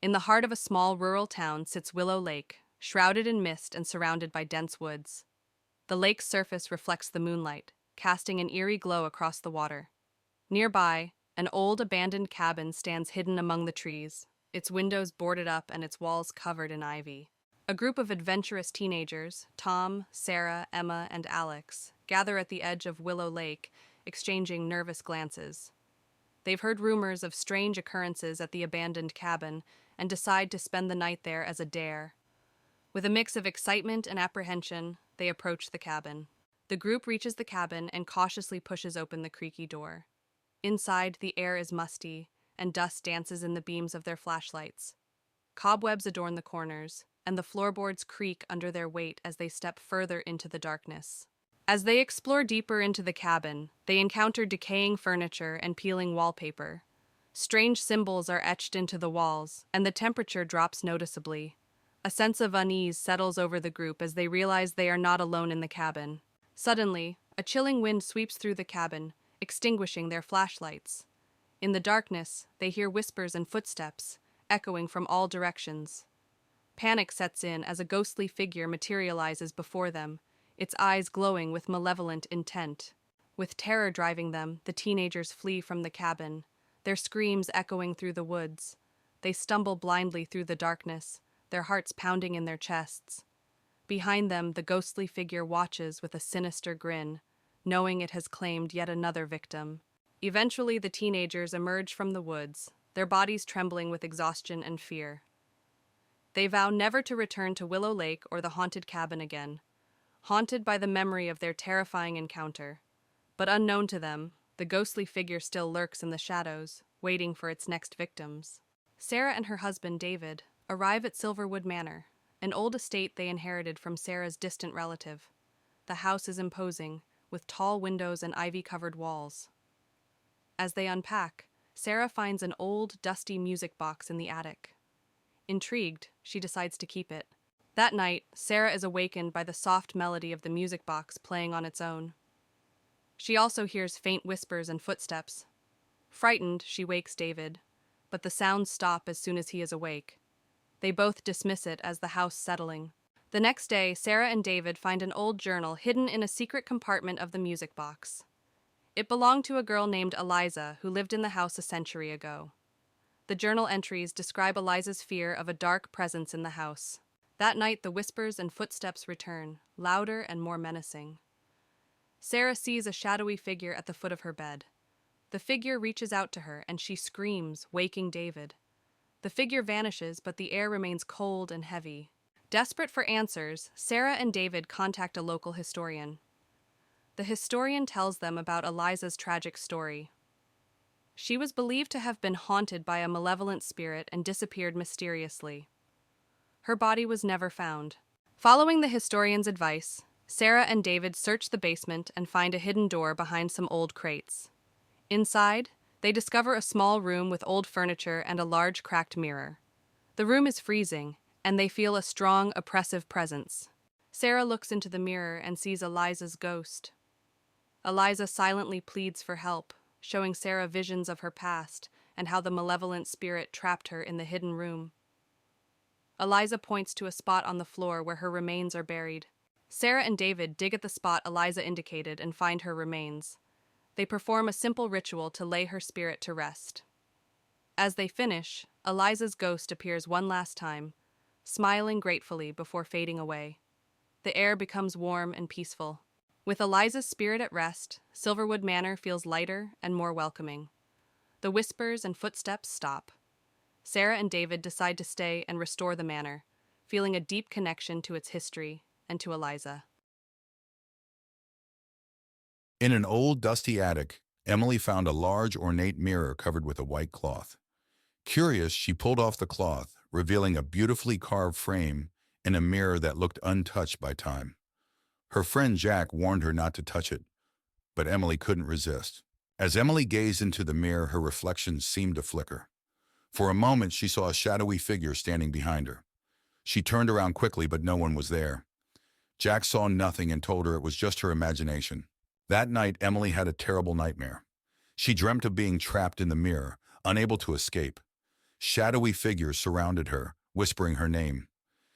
In the heart of a small rural town sits Willow Lake, shrouded in mist and surrounded by dense woods. The lake's surface reflects the moonlight, casting an eerie glow across the water. Nearby, an old abandoned cabin stands hidden among the trees, its windows boarded up and its walls covered in ivy. A group of adventurous teenagers, Tom, Sarah, Emma, and Alex, gather at the edge of Willow Lake, exchanging nervous glances. They've heard rumors of strange occurrences at the abandoned cabin and decide to spend the night there as a dare. With a mix of excitement and apprehension, they approach the cabin. The group reaches the cabin and cautiously pushes open the creaky door. Inside, the air is musty, and dust dances in the beams of their flashlights. Cobwebs adorn the corners, and the floorboards creak under their weight as they step further into the darkness. As they explore deeper into the cabin, they encounter decaying furniture and peeling wallpaper. Strange symbols are etched into the walls, and the temperature drops noticeably. A sense of unease settles over the group as they realize they are not alone in the cabin. Suddenly, a chilling wind sweeps through the cabin, extinguishing their flashlights. In the darkness, they hear whispers and footsteps, echoing from all directions. Panic sets in as a ghostly figure materializes before them, its eyes glowing with malevolent intent. With terror driving them, the teenagers flee from the cabin, their screams echoing through the woods. They stumble blindly through the darkness, their hearts pounding in their chests. Behind them, the ghostly figure watches with a sinister grin, knowing it has claimed yet another victim. Eventually, the teenagers emerge from the woods, their bodies trembling with exhaustion and fear. They vow never to return to Willow Lake or the haunted cabin again, haunted by the memory of their terrifying encounter. But unknown to them, the ghostly figure still lurks in the shadows, waiting for its next victims. Sarah and her husband, David, arrive at Silverwood Manor, an old estate they inherited from Sarah's distant relative. The house is imposing, with tall windows and ivy-covered walls. As they unpack, Sarah finds an old, dusty music box in the attic. Intrigued, she decides to keep it. That night, Sarah is awakened by the soft melody of the music box playing on its own. She also hears faint whispers and footsteps. Frightened, she wakes David, but the sounds stop as soon as he is awake. They both dismiss it as the house settling. The next day, Sarah and David find an old journal hidden in a secret compartment of the music box. It belonged to a girl named Eliza who lived in the house a century ago. The journal entries describe Eliza's fear of a dark presence in the house. That night, the whispers and footsteps return, louder and more menacing. Sarah sees a shadowy figure at the foot of her bed. The figure reaches out to her and she screams, waking David. The figure vanishes, but the air remains cold and heavy. Desperate for answers, Sarah and David contact a local historian. The historian tells them about Eliza's tragic story. She was believed to have been haunted by a malevolent spirit and disappeared mysteriously. Her body was never found. Following the historian's advice, Sarah and David search the basement and find a hidden door behind some old crates. Inside, they discover a small room with old furniture and a large cracked mirror. The room is freezing, and they feel a strong, oppressive presence. Sarah looks into the mirror and sees Eliza's ghost. Eliza silently pleads for help, showing Sarah visions of her past and how the malevolent spirit trapped her in the hidden room. Eliza points to a spot on the floor where her remains are buried. Sarah and David dig at the spot Eliza indicated and find her remains. They perform a simple ritual to lay her spirit to rest. As they finish, Eliza's ghost appears one last time, smiling gratefully before fading away. The air becomes warm and peaceful. With Eliza's spirit at rest, Silverwood Manor feels lighter and more welcoming. The whispers and footsteps stop. Sarah and David decide to stay and restore the manor, feeling a deep connection to its history and to Eliza. In an old, dusty attic, Emily found a large, ornate mirror covered with a white cloth. Curious, she pulled off the cloth, revealing a beautifully carved frame and a mirror that looked untouched by time. Her friend Jack warned her not to touch it, but Emily couldn't resist. As Emily gazed into the mirror, her reflection seemed to flicker. For a moment, she saw a shadowy figure standing behind her. She turned around quickly, but no one was there. Jack saw nothing and told her it was just her imagination. That night, Emily had a terrible nightmare. She dreamt of being trapped in the mirror, unable to escape. Shadowy figures surrounded her, whispering her name.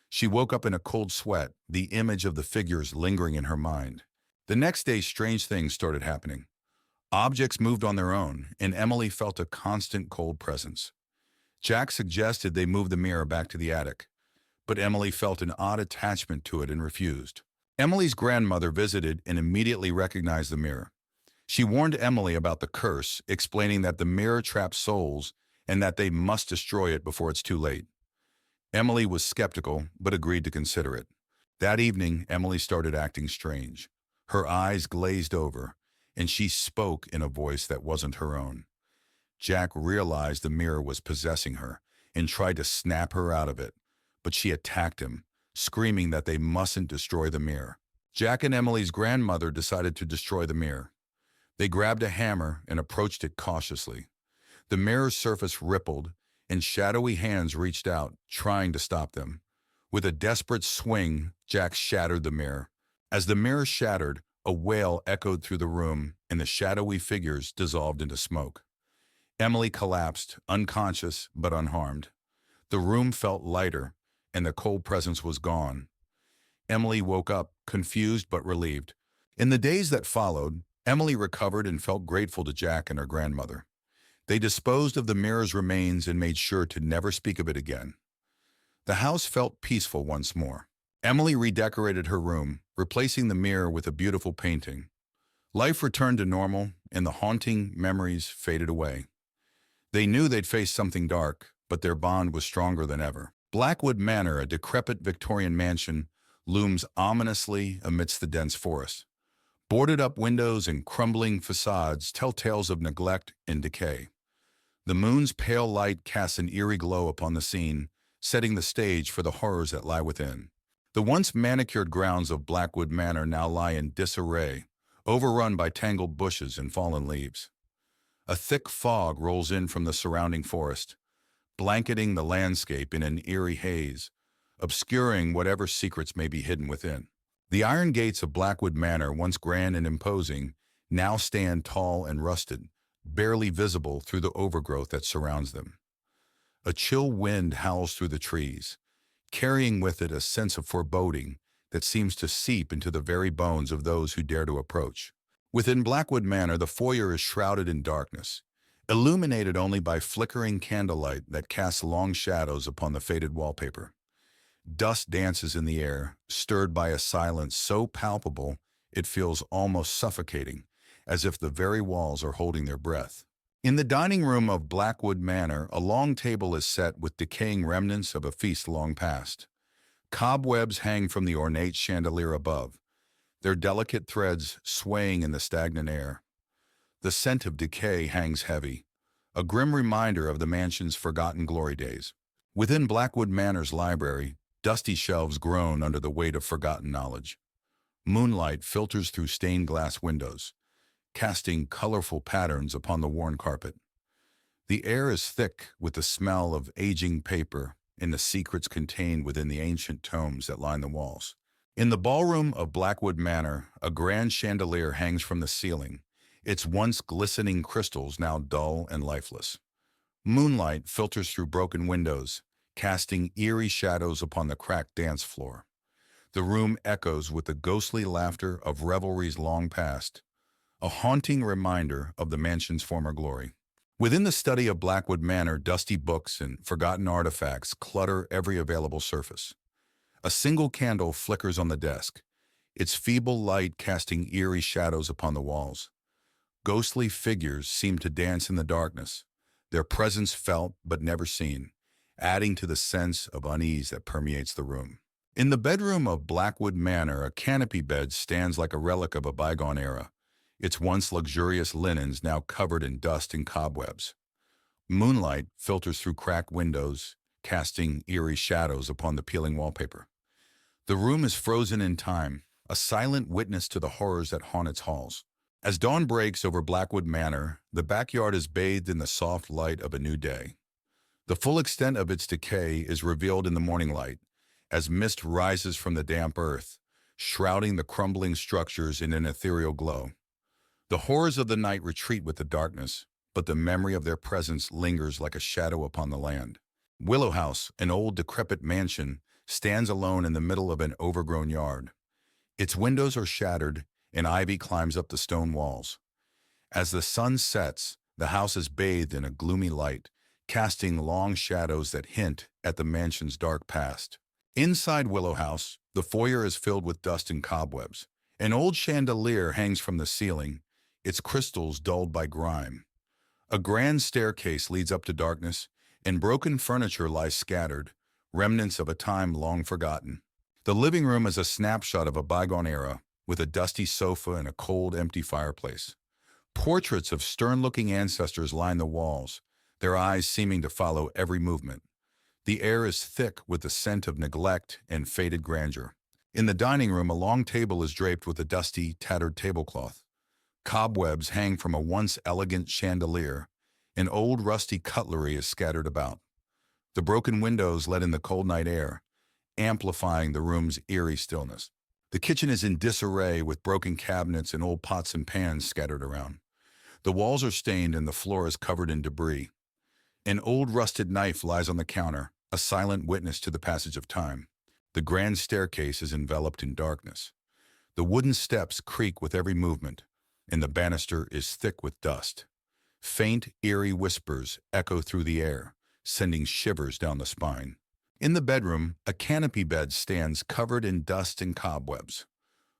She woke up in a cold sweat, the image of the figures lingering in her mind. The next day, strange things started happening. Objects moved on their own, and Emily felt a constant cold presence. Jack suggested they move the mirror back to the attic, but Emily felt an odd attachment to it and refused. Emily's grandmother visited and immediately recognized the mirror. She warned Emily about the curse, explaining that the mirror traps souls and that they must destroy it before it's too late. Emily was skeptical, but agreed to consider it. That evening, Emily started acting strange. Her eyes glazed over, and she spoke in a voice that wasn't her own. Jack realized the mirror was possessing her and tried to snap her out of it, but she attacked him, screaming that they mustn't destroy the mirror. Jack and Emily's grandmother decided to destroy the mirror. They grabbed a hammer and approached it cautiously. The mirror's surface rippled, and shadowy hands reached out, trying to stop them. With a desperate swing, Jack shattered the mirror. As the mirror shattered, a wail echoed through the room, and the shadowy figures dissolved into smoke. Emily collapsed, unconscious but unharmed. The room felt lighter, and the cold presence was gone. Emily woke up, confused but relieved. In the days that followed, Emily recovered and felt grateful to Jack and her grandmother. They disposed of the mirror's remains and made sure to never speak of it again. The house felt peaceful once more. Emily redecorated her room, replacing the mirror with a beautiful painting. Life returned to normal, and the haunting memories faded away. They knew they'd faced something dark, but their bond was stronger than ever. Blackwood Manor, a decrepit Victorian mansion, looms ominously amidst the dense forest. Boarded-up windows and crumbling facades tell tales of neglect and decay. The moon's pale light casts an eerie glow upon the scene, setting the stage for the horrors that lie within. The once manicured grounds of Blackwood Manor now lie in disarray, overrun by tangled bushes and fallen leaves. A thick fog rolls in from the surrounding forest, blanketing the landscape in an eerie haze, obscuring whatever secrets may be hidden within. The iron gates of Blackwood Manor, once grand and imposing, now stand tall and rusted, barely visible through the overgrowth that surrounds them. A chill wind howls through the trees, carrying with it a sense of foreboding that seems to seep into the very bones of those who dare to approach. Within Blackwood Manor, the foyer is shrouded in darkness, illuminated only by flickering candlelight that casts long shadows upon the faded wallpaper. Dust dances in the air, stirred by a silence so palpable it feels almost suffocating, as if the very walls are holding their breath. In the dining room of Blackwood Manor, a long table is set with decaying remnants of a feast long past. Cobwebs hang from the ornate chandelier above, their delicate threads swaying in the stagnant air. The scent of decay hangs heavy, a grim reminder of the mansion's forgotten glory days. Within Blackwood Manor's library, dusty shelves groan under the weight of forgotten knowledge. Moonlight filters through stained glass windows, casting colorful patterns upon the worn carpet. The air is thick with the smell of aging paper and the secrets contained within the ancient tomes that line the walls. In the ballroom of Blackwood Manor, a grand chandelier hangs from the ceiling, its once glistening crystals now dull and lifeless. Moonlight filters through broken windows, casting eerie shadows upon the cracked dance floor. The room echoes with the ghostly laughter of revelries long past, a haunting reminder of the mansion's former glory. Within the study of Blackwood Manor, dusty books and forgotten artifacts clutter every available surface. A single candle flickers on the desk, its feeble light casting eerie shadows upon the walls. Ghostly figures seem to dance in the darkness, their presence felt but never seen, adding to the sense of unease that permeates the room. In the bedroom of Blackwood Manor, a canopy bed stands like a relic of a bygone era, its once luxurious linens now covered in dust and cobwebs. Moonlight filters through cracked windows, casting eerie shadows upon the peeling wallpaper. The room is frozen in time, a silent witness to the horrors that haunt its halls. As dawn breaks over Blackwood Manor, the backyard is bathed in the soft light of a new day. The full extent of its decay is revealed in the morning light, as mist rises from the damp earth, shrouding the crumbling structures in an ethereal glow. The horrors of the night retreat with the darkness, but the memory of their presence lingers like a shadow upon the land. Willow House, an old decrepit mansion, stands alone in the middle of an overgrown yard. Its windows are shattered, and ivy climbs up the stone walls. As the sun sets, the house is bathed in a gloomy light, casting long shadows that hint at the mansion's dark past. Inside Willow House, the foyer is filled with dust and cobwebs. An old chandelier hangs from the ceiling, its crystals dulled by grime. A grand staircase leads up to darkness, and broken furniture lies scattered, remnants of a time long forgotten. The living room is a snapshot of a bygone era, with a dusty sofa and a cold, empty fireplace. Portraits of stern-looking ancestors line the walls, their eyes seeming to follow every movement. The air is thick with the scent of neglect and faded grandeur. In the dining room, a long table is draped with a dusty, tattered tablecloth. Cobwebs hang from a once elegant chandelier, and old rusty cutlery is scattered about. The broken windows let in the cold night air, amplifying the room's eerie stillness. The kitchen is in disarray with broken cabinets and old pots and pans scattered around. The walls are stained and the floor is covered in debris. An old rusted knife lies on the counter, a silent witness to the passage of time. The grand staircase is enveloped in darkness. The wooden steps creak with every movement, and the banister is thick with dust. Faint, eerie whispers echo through the air, sending shivers down the spine. In the bedroom, a canopy bed stands covered in dust and cobwebs.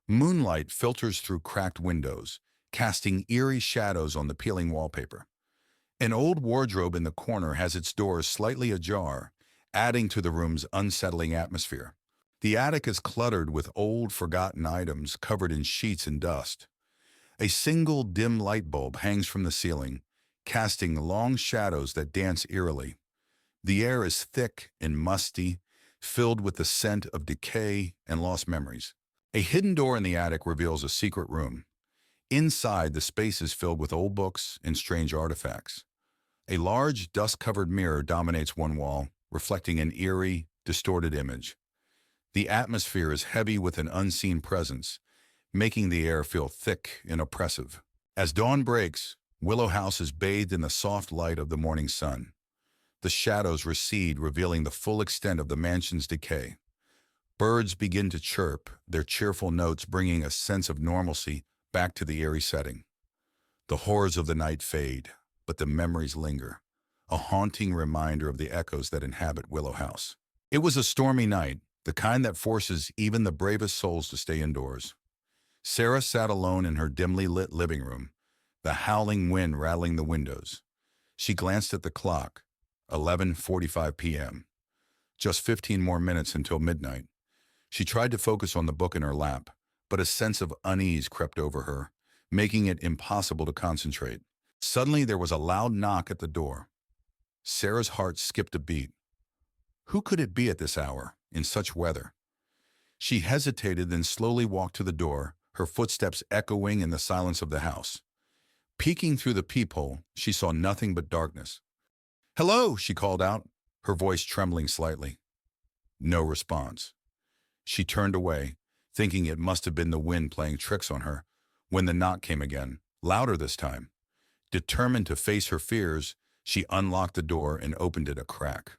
Moonlight filters through cracked windows, casting eerie shadows on the peeling wallpaper. An old wardrobe in the corner has its doors slightly ajar, adding to the room's unsettling atmosphere. The attic is cluttered with old, forgotten items covered in sheets and dust. A single dim light bulb hangs from the ceiling, casting long shadows that dance eerily. The air is thick and musty, filled with the scent of decay and lost memories. A hidden door in the attic reveals a secret room. Inside, the space is filled with old books and strange artifacts. A large, dust-covered mirror dominates one wall, reflecting an eerie, distorted image. The atmosphere is heavy with an unseen presence, making the air feel thick and oppressive. As dawn breaks, Willow House is bathed in the soft light of the morning sun. The shadows recede, revealing the full extent of the mansion's decay. Birds begin to chirp, their cheerful notes bringing a sense of normalcy back to the eerie setting. The horrors of the night fade, but the memories linger, a haunting reminder of the echoes that inhabit Willow House. It was a stormy night, the kind that forces even the bravest souls to stay indoors. Sarah sat alone in her dimly lit living room, the howling wind rattling the windows. She glanced at the clock, 11:45 p.m. Just 15 more minutes until midnight. She tried to focus on the book in her lap, but a sense of unease crept over her, making it impossible to concentrate. Suddenly, there was a loud knock at the door. Sarah's heart skipped a beat. Who could it be at this hour, in such weather? She hesitated, then slowly walked to the door, her footsteps echoing in the silence of the house. Peeking through the peephole, she saw nothing but darkness. "Hello," she called out, her voice trembling slightly. No response. She turned away, thinking it must have been the wind playing tricks on her, when the knock came again, louder this time. Determined to face her fears, she unlocked the door and opened it a crack.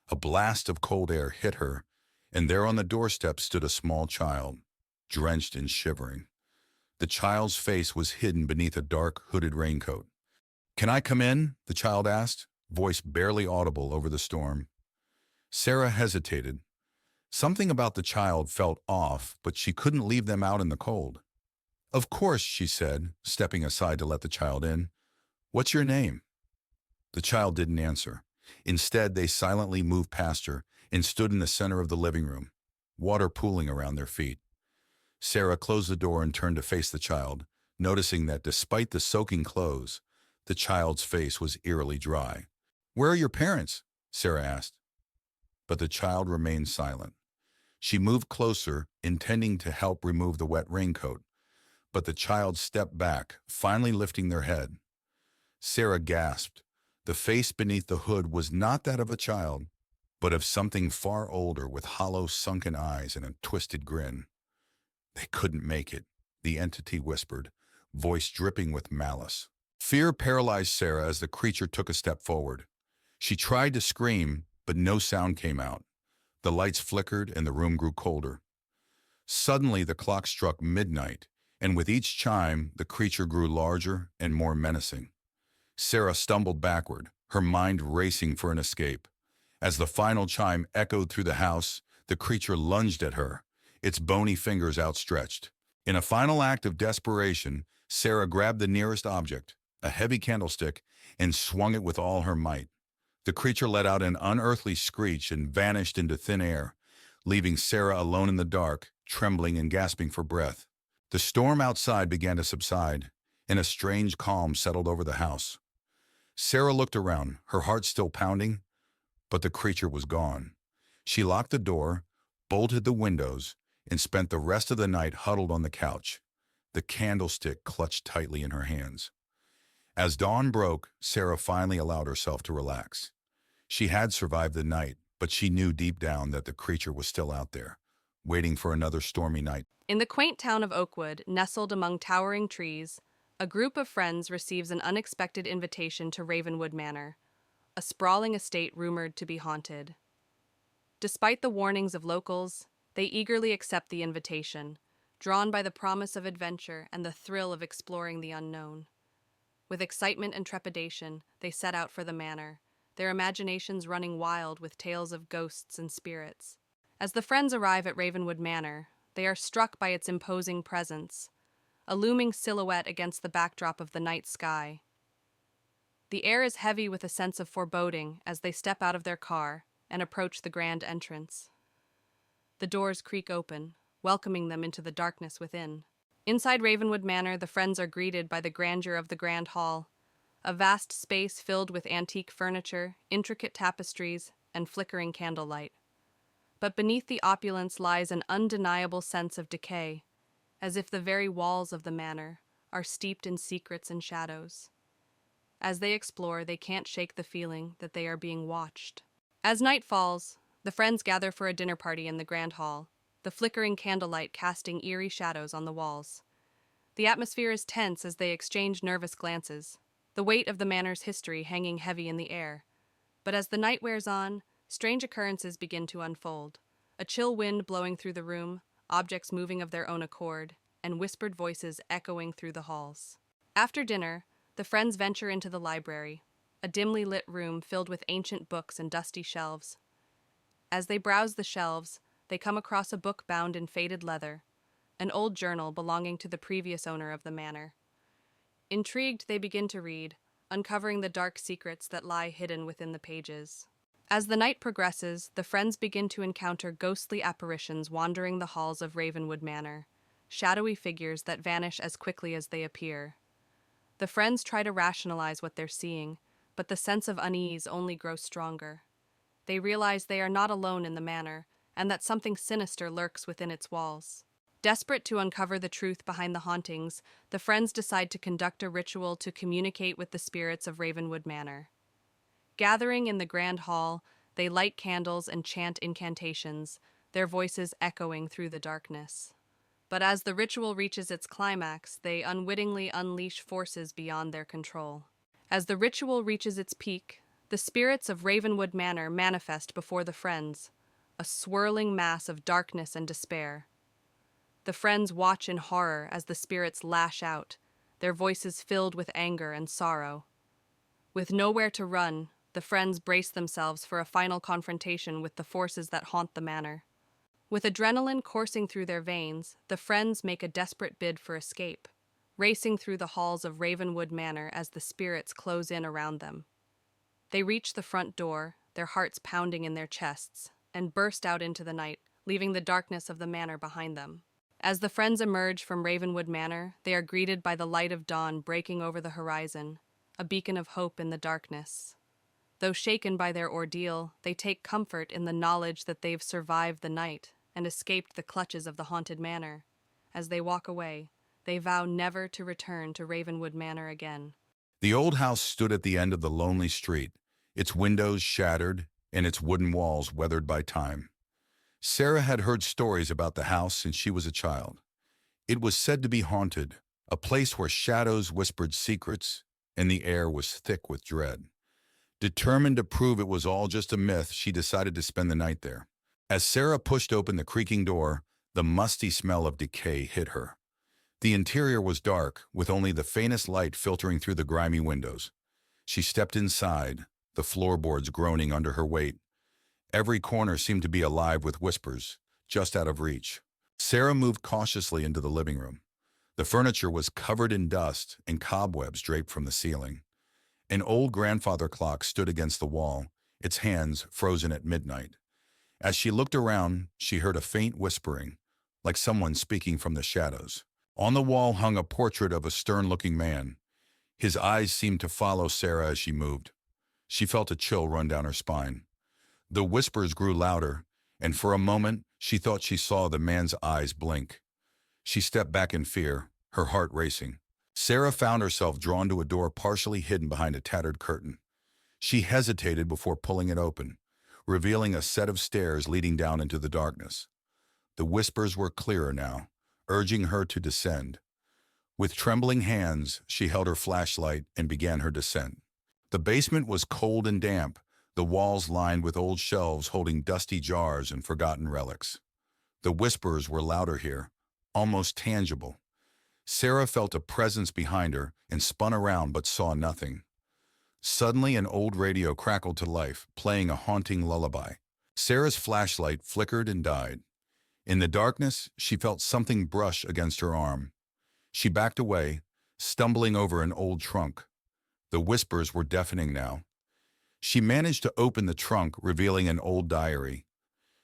A blast of cold air hit her, and there on the doorstep stood a small child, drenched and shivering. The child's face was hidden beneath a dark, hooded raincoat. "Can I come in?" the child asked, voice barely audible over the storm. Sarah hesitated. Something about the child felt off, but she couldn't leave them out in the cold. "Of course," she said, stepping aside to let the child in. "What's your name?" The child didn't answer. Instead, they silently moved past her and stood in the center of the living room, water pooling around their feet. Sarah closed the door and turned to face the child, noticing that despite the soaking clothes, the child's face was eerily dry. "Where are your parents?" Sarah asked. But the child remained silent. She moved closer, intending to help remove the wet raincoat, but the child stepped back, finally lifting their head. Sarah gasped. The face beneath the hood was not that of a child, but of something far older with hollow, sunken eyes and a twisted grin. "They couldn't make it," the entity whispered, voice dripping with malice. Fear paralyzed Sarah as the creature took a step forward. She tried to scream, but no sound came out. The lights flickered and the room grew colder. Suddenly, the clock struck midnight, and with each chime, the creature grew larger and more menacing. Sarah stumbled backward, her mind racing for an escape. As the final chime echoed through the house, the creature lunged at her, its bony fingers outstretched. In a final act of desperation, Sarah grabbed the nearest object, a heavy candlestick, and swung it with all her might. The creature let out an unearthly screech and vanished into thin air, leaving Sarah alone in the dark, trembling and gasping for breath. The storm outside began to subside, and a strange calm settled over the house. Sarah looked around, her heart still pounding, but the creature was gone. She locked the door, bolted the windows, and spent the rest of the night huddled on the couch, the candlestick clutched tightly in her hands. As dawn broke, Sarah finally allowed herself to relax. She had survived the night, but she knew deep down that the creature was still out there, waiting for another stormy night. In the quaint town of Oakwood, nestled among towering trees, a group of friends receives an unexpected invitation to Ravenwood Manor, a sprawling estate rumored to be haunted. Despite the warnings of locals, they eagerly accept the invitation, drawn by the promise of adventure and the thrill of exploring the unknown. With excitement and trepidation, they set out for the manor, their imaginations running wild with tales of ghosts and spirits. As the friends arrive at Ravenwood Manor, they are struck by its imposing presence, a looming silhouette against the backdrop of the night sky. The air is heavy with a sense of foreboding as they step out of their car and approach the grand entrance. The doors creak open, welcoming them into the darkness within. Inside Ravenwood Manor, the friends are greeted by the grandeur of the Grand Hall, a vast space filled with antique furniture, intricate tapestries, and flickering candlelight. But beneath the opulence lies an undeniable sense of decay, as if the very walls of the manor are steeped in secrets and shadows. As they explore, they can't shake the feeling that they are being watched. As night falls, the friends gather for a dinner party in the Grand Hall, the flickering candlelight casting eerie shadows on the walls. The atmosphere is tense as they exchange nervous glances, the weight of the manor's history hanging heavy in the air. But as the night wears on, strange occurrences begin to unfold. A chill wind blowing through the room, objects moving of their own accord, and whispered voices echoing through the halls. After dinner, the friends venture into the library, a dimly lit room filled with ancient books and dusty shelves. As they browse the shelves, they come across a book bound in faded leather, an old journal belonging to the previous owner of the manor. Intrigued, they begin to read, uncovering the dark secrets that lie hidden within the pages. As the night progresses, the friends begin to encounter ghostly apparitions wandering the halls of Ravenwood Manor, shadowy figures that vanish as quickly as they appear. The friends try to rationalize what they're seeing, but the sense of unease only grows stronger. They realize they are not alone in the manor, and that something sinister lurks within its walls. Desperate to uncover the truth behind the hauntings, the friends decide to conduct a ritual to communicate with the spirits of Ravenwood Manor. Gathering in the grand hall, they light candles and chant incantations, their voices echoing through the darkness. But as the ritual reaches its climax, they unwittingly unleash forces beyond their control. As the ritual reaches its peak, the spirits of Ravenwood Manor manifest before the friends, a swirling mass of darkness and despair. The friends watch in horror as the spirits lash out, their voices filled with anger and sorrow. With nowhere to run, the friends brace themselves for a final confrontation with the forces that haunt the manor. With adrenaline coursing through their veins, the friends make a desperate bid for escape, racing through the halls of Ravenwood Manor as the spirits close in around them. They reach the front door, their hearts pounding in their chests, and burst out into the night, leaving the darkness of the manor behind them. As the friends emerge from Ravenwood Manor, they are greeted by the light of dawn breaking over the horizon, a beacon of hope in the darkness. Though shaken by their ordeal, they take comfort in the knowledge that they've survived the night and escaped the clutches of the haunted manor. As they walk away, they vow never to return to Ravenwood Manor again. The old house stood at the end of the lonely street, its windows shattered and its wooden walls weathered by time. Sarah had heard stories about the house since she was a child. It was said to be haunted, a place where shadows whispered secrets and the air was thick with dread. Determined to prove it was all just a myth, she decided to spend the night there. As Sarah pushed open the creaking door, the musty smell of decay hit her. The interior was dark, with only the faintest light filtering through the grimy windows. She stepped inside, the floorboards groaning under her weight. Every corner seemed to be alive with whispers, just out of reach. Sarah moved cautiously into the living room. The furniture was covered in dust and cobwebs draped from the ceiling. An old grandfather clock stood against the wall, its hands frozen at midnight. As she looked around, she heard a faint whispering, like someone speaking from the shadows. On the wall hung a portrait of a stern-looking man. His eyes seemed to follow Sarah as she moved. She felt a chill run down her spine. The whispers grew louder, and for a moment, she thought she saw the man's eyes blink. She stepped back in fear, her heart racing. Sarah found herself drawn to a door partially hidden behind a tattered curtain. She hesitated before pulling it open, revealing a set of stairs leading down into the darkness. The whispers were clearer now, urging her to descend. With trembling hands, she held her flashlight and began her descent. The basement was cold and damp, the walls lined with old shelves holding dusty jars and forgotten relics. The whispers were louder here, almost tangible. Sarah felt a presence behind her and spun around but saw nothing. Suddenly, an old radio crackled to life, playing a haunting lullaby. Sarah's flashlight flickered and died. In the darkness, she felt something brush against her arm. She backed away, stumbling over an old trunk. The whispers were deafening now. She managed to open the trunk, revealing an old diary.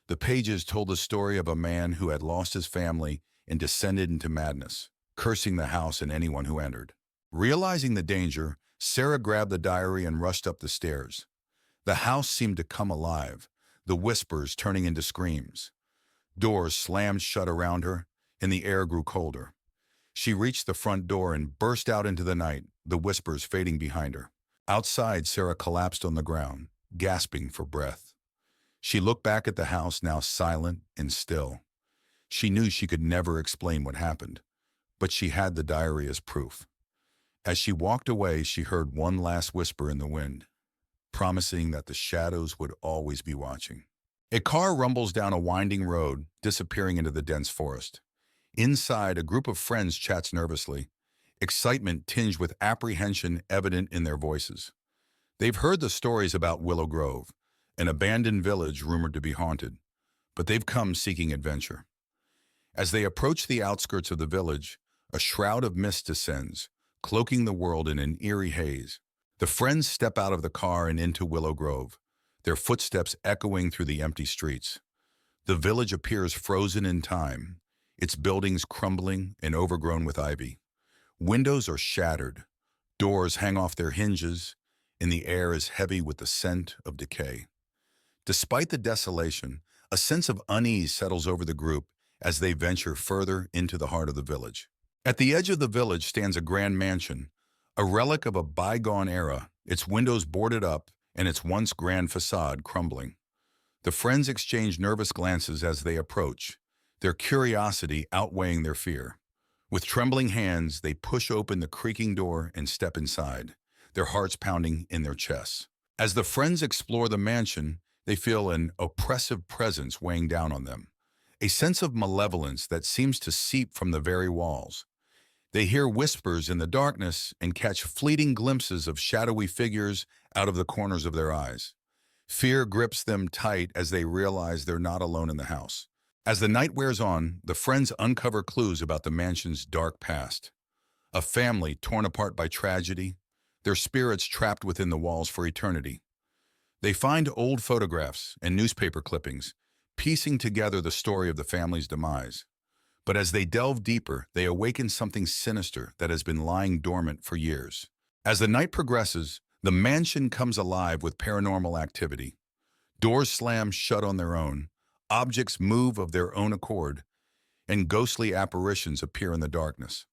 The pages told the story of a man who had lost his family and descended into madness, cursing the house and anyone who entered. Realizing the danger, Sarah grabbed the diary and rushed up the stairs. The house seemed to come alive, the whispers turning into screams. Doors slammed shut around her, and the air grew colder. She reached the front door and burst out into the night, the whispers fading behind her. Outside, Sarah collapsed on the ground, gasping for breath. She looked back at the house, now silent and still. She knew she could never explain what happened, but she had the diary as proof. As she walked away, she heard one last whisper in the wind, promising that the shadows would always be watching. A car rumbles down a winding road, disappearing into the dense forest. Inside, a group of friends chats nervously, excitement tinged with apprehension evident in their voices. They've heard the stories about Willow Grove, an abandoned village rumored to be haunted, but they've come seeking adventure. As they approach the outskirts of the village, a shroud of mist descends, cloaking the world in an eerie haze. The friends step out of the car and into Willow Grove, their footsteps echoing through the empty streets. The village appears frozen in time, its buildings crumbling and overgrown with ivy. Windows are shattered, doors hang off their hinges, and the air is heavy with the scent of decay. Despite the desolation, a sense of unease settles over the group as they venture further into the heart of the village. At the edge of the village stands a grand mansion, a relic of a bygone era, its windows boarded up and its once grand facade crumbling. The friends exchange nervous glances as they approach, their curiosity outweighing their fear. With trembling hands, they push open the creaking door and step inside, their hearts pounding in their chests. As the friends explore the mansion, they feel an oppressive presence weighing down on them, a sense of malevolence that seems to seep from the very walls. They hear whispers in the darkness and catch fleeting glimpses of shadowy figures out of the corners of their eyes. Fear grips them tight as they realize they're not alone in the house. As the night wears on, the friends uncover clues about the mansion's dark past. A family torn apart by tragedy, their spirits trapped within the walls for eternity. They find old photographs and newspaper clippings, piecing together the story of the family's demise. But as they delve deeper, they awaken something sinister that has been lying dormant for years. As the night progresses, the mansion comes alive with paranormal activity. Doors slam shut on their own, objects move of their own accord, and ghostly apparitions appear in the darkness.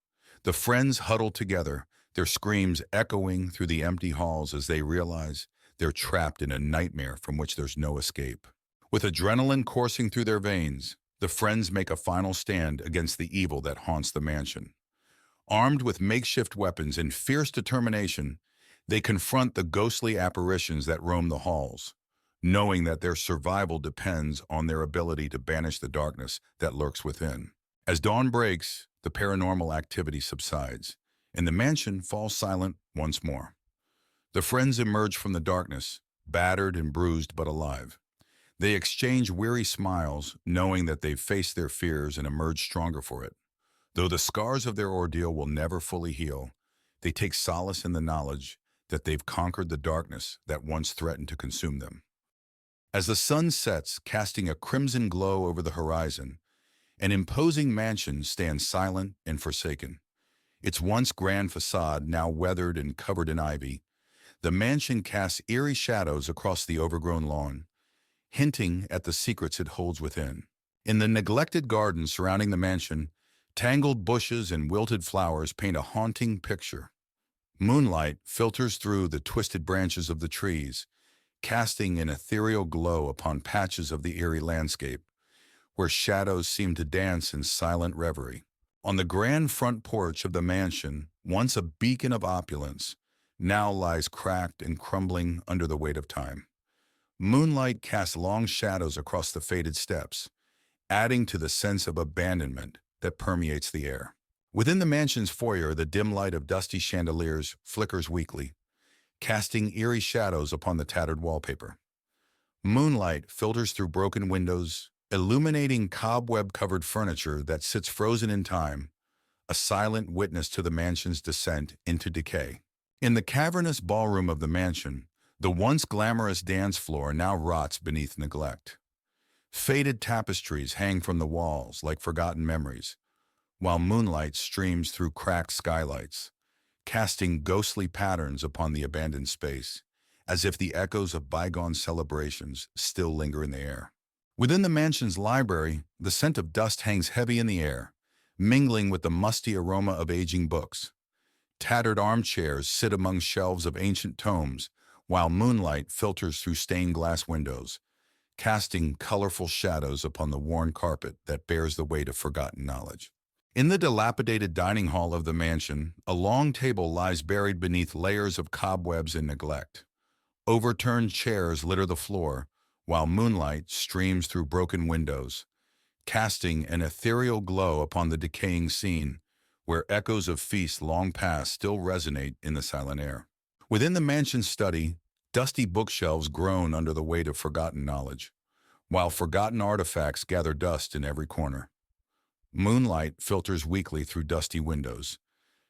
The friends huddle together, their screams echoing through the empty halls as they realize they're trapped in a nightmare from which there's no escape. With adrenaline coursing through their veins, the friends make a final stand against the evil that haunts the mansion. Armed with makeshift weapons and fierce determination, They confront the ghostly apparitions that roam the halls, knowing that their survival depends on their ability to banish the darkness that lurks within. As dawn breaks, the paranormal activity subsides, and the mansion falls silent once more. The friends emerge from the darkness, battered and bruised but alive. They exchange weary smiles, knowing that they've faced their fears and emerged stronger for it. Though the scars of their ordeal will never fully heal, they take solace in the knowledge that they've conquered the darkness that once threatened to consume them. As the sun sets, casting a crimson glow over the horizon, an imposing mansion stands silent and forsaken. Its once grand facade now weathered and covered in ivy, the mansion casts eerie shadows across the overgrown lawn, hinting at the secrets it holds within. In the neglected garden surrounding the mansion, tangled bushes and wilted flowers paint a haunting picture. Moonlight filters through the twisted branches of the trees, casting an ethereal glow upon patches of the eerie landscape, where shadows seem to dance in silent reverie. On the grand front porch of the mansion, once a beacon of opulence, now lies cracked and crumbling under the weight of time. Moonlight casts long shadows across the faded steps, adding to the sense of abandonment that permeates the air. Within the mansion's foyer, the dim light of dusty chandeliers flickers weakly, casting eerie shadows upon the tattered wallpaper. Moonlight filters through broken windows, illuminating cobweb-covered furniture that sits frozen in time, a silent witness to the mansion's descent into decay. In the cavernous ballroom of the mansion, the once glamorous dance floor now rots beneath neglect. Faded tapestries hang from the walls like forgotten memories, while moonlight streams through cracked skylights, casting ghostly patterns upon the abandoned space, as if the echoes of bygone celebrations still linger in the air. Within the mansion's library, the scent of dust hangs heavy in the air, mingling with the musty aroma of aging books. Tattered armchairs sit among shelves of ancient tomes, while moonlight filters through stained glass windows, casting colorful shadows upon the worn carpet that bears the weight of forgotten knowledge. In the dilapidated dining hall of the mansion, a long table lies buried beneath layers of cobwebs and neglect. Overturned chairs litter the floor, while moonlight streams through broken windows, casting an ethereal glow upon the decaying scene, where echoes of feasts long past still resonate in the silent air. Within the mansion's study, dusty bookshelves groan under the weight of forgotten knowledge, while forgotten artifacts gather dust in every corner. Moonlight filters weakly through dusty windows,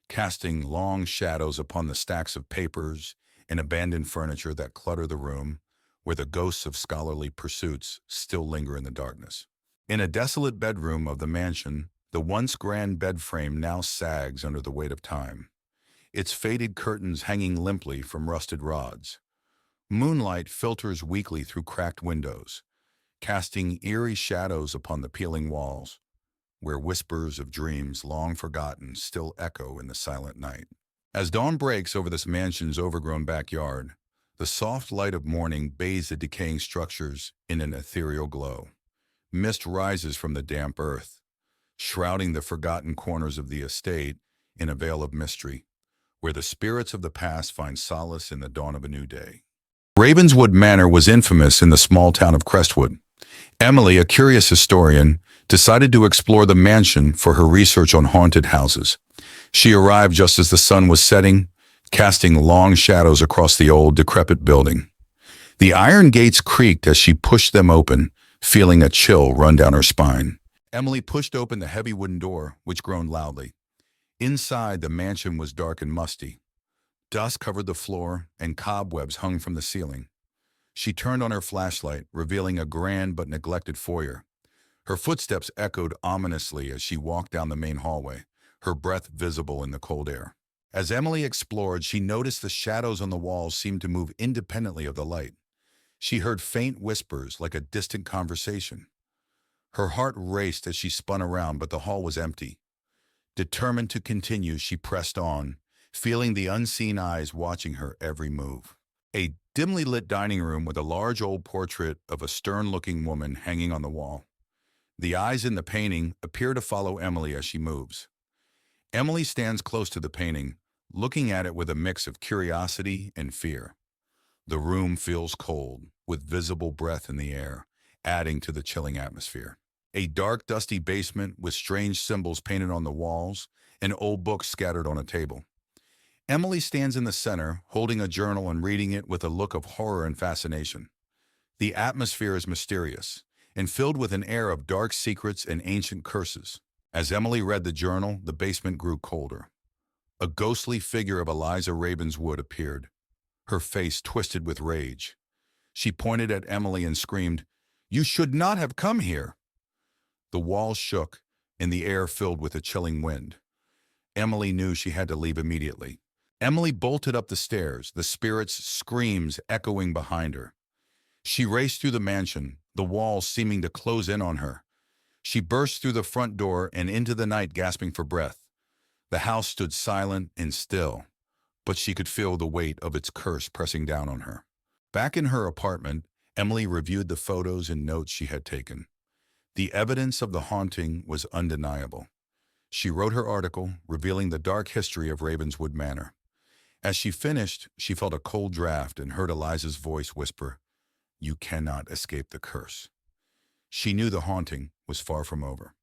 casting long shadows upon the stacks of papers and abandoned furniture that clutter the room, where the ghosts of scholarly pursuits still linger in the darkness. In a desolate bedroom of the mansion, the once grand bed frame now sags under the weight of time, its faded curtains hanging limply from rusted rods. Moonlight filters weakly through cracked windows, casting eerie shadows upon the peeling walls, where whispers of dreams long forgotten still echo in the silent night. As dawn breaks over this mansion's overgrown backyard, the soft light of morning bathes the decaying structures in an ethereal glow. Mist rises from the damp earth, shrouding the forgotten corners of the estate in a veil of mystery, where the spirits of the past find solace in the dawn of a new day. Ravenswood Manor was infamous in the small town of Crestwood. Emily, a curious historian, decided to explore the mansion for her research on haunted houses. She arrived just as the sun was setting, casting long shadows across the old, decrepit building. The iron gates creaked as she pushed them open, feeling a chill run down her spine. Emily pushed open the heavy wooden door, which groaned loudly. Inside, the mansion was dark and musty. Dust covered the floor, and cobwebs hung from the ceiling. She turned on her flashlight, revealing a grand but neglected foyer. Her footsteps echoed ominously as she walked down the main hallway, her breath visible in the cold air. As Emily explored, she noticed the shadows on the walls seemed to move independently of the light. She heard faint whispers like a distant conversation. Her heart raced as she spun around, but the hall was empty. Determined to continue, she pressed on, feeling the unseen eyes watching her every move. A dimly lit dining room with a large old portrait of a stern-looking woman hanging on the wall. The eyes in the painting appear to follow Emily as she moves. Emily stands close to the painting, looking at it with a mix of curiosity and fear. The room feels cold, with visible breath in the air, adding to the chilling atmosphere. A dark, dusty basement with strange symbols painted on the walls and old books scattered on a table. Emily stands in the center, holding a journal and reading it with a look of horror and fascination. The atmosphere is mysterious and filled with an air of dark secrets and ancient curses. As Emily read the journal, the basement grew colder. A ghostly figure of Eliza Ravenswood appeared, her face twisted with rage. She pointed at Emily and screamed, "You should not have come here!" The walls shook, and the air filled with a chilling wind. Emily knew she had to leave immediately. Emily bolted up the stairs, the spirit's screams echoing behind her. She raced through the mansion, the walls seeming to close in on her. She burst through the front door and into the night, gasping for breath. The house stood silent and still, but she could feel the weight of its curse pressing down on her. Back in her apartment, Emily reviewed the photos and notes she had taken. The evidence of the haunting was undeniable. She wrote her article, revealing the dark history of Ravenswood Manor. As she finished, she felt a cold draft and heard Eliza's voice whisper, "You cannot escape the curse." She knew the haunting was far from over.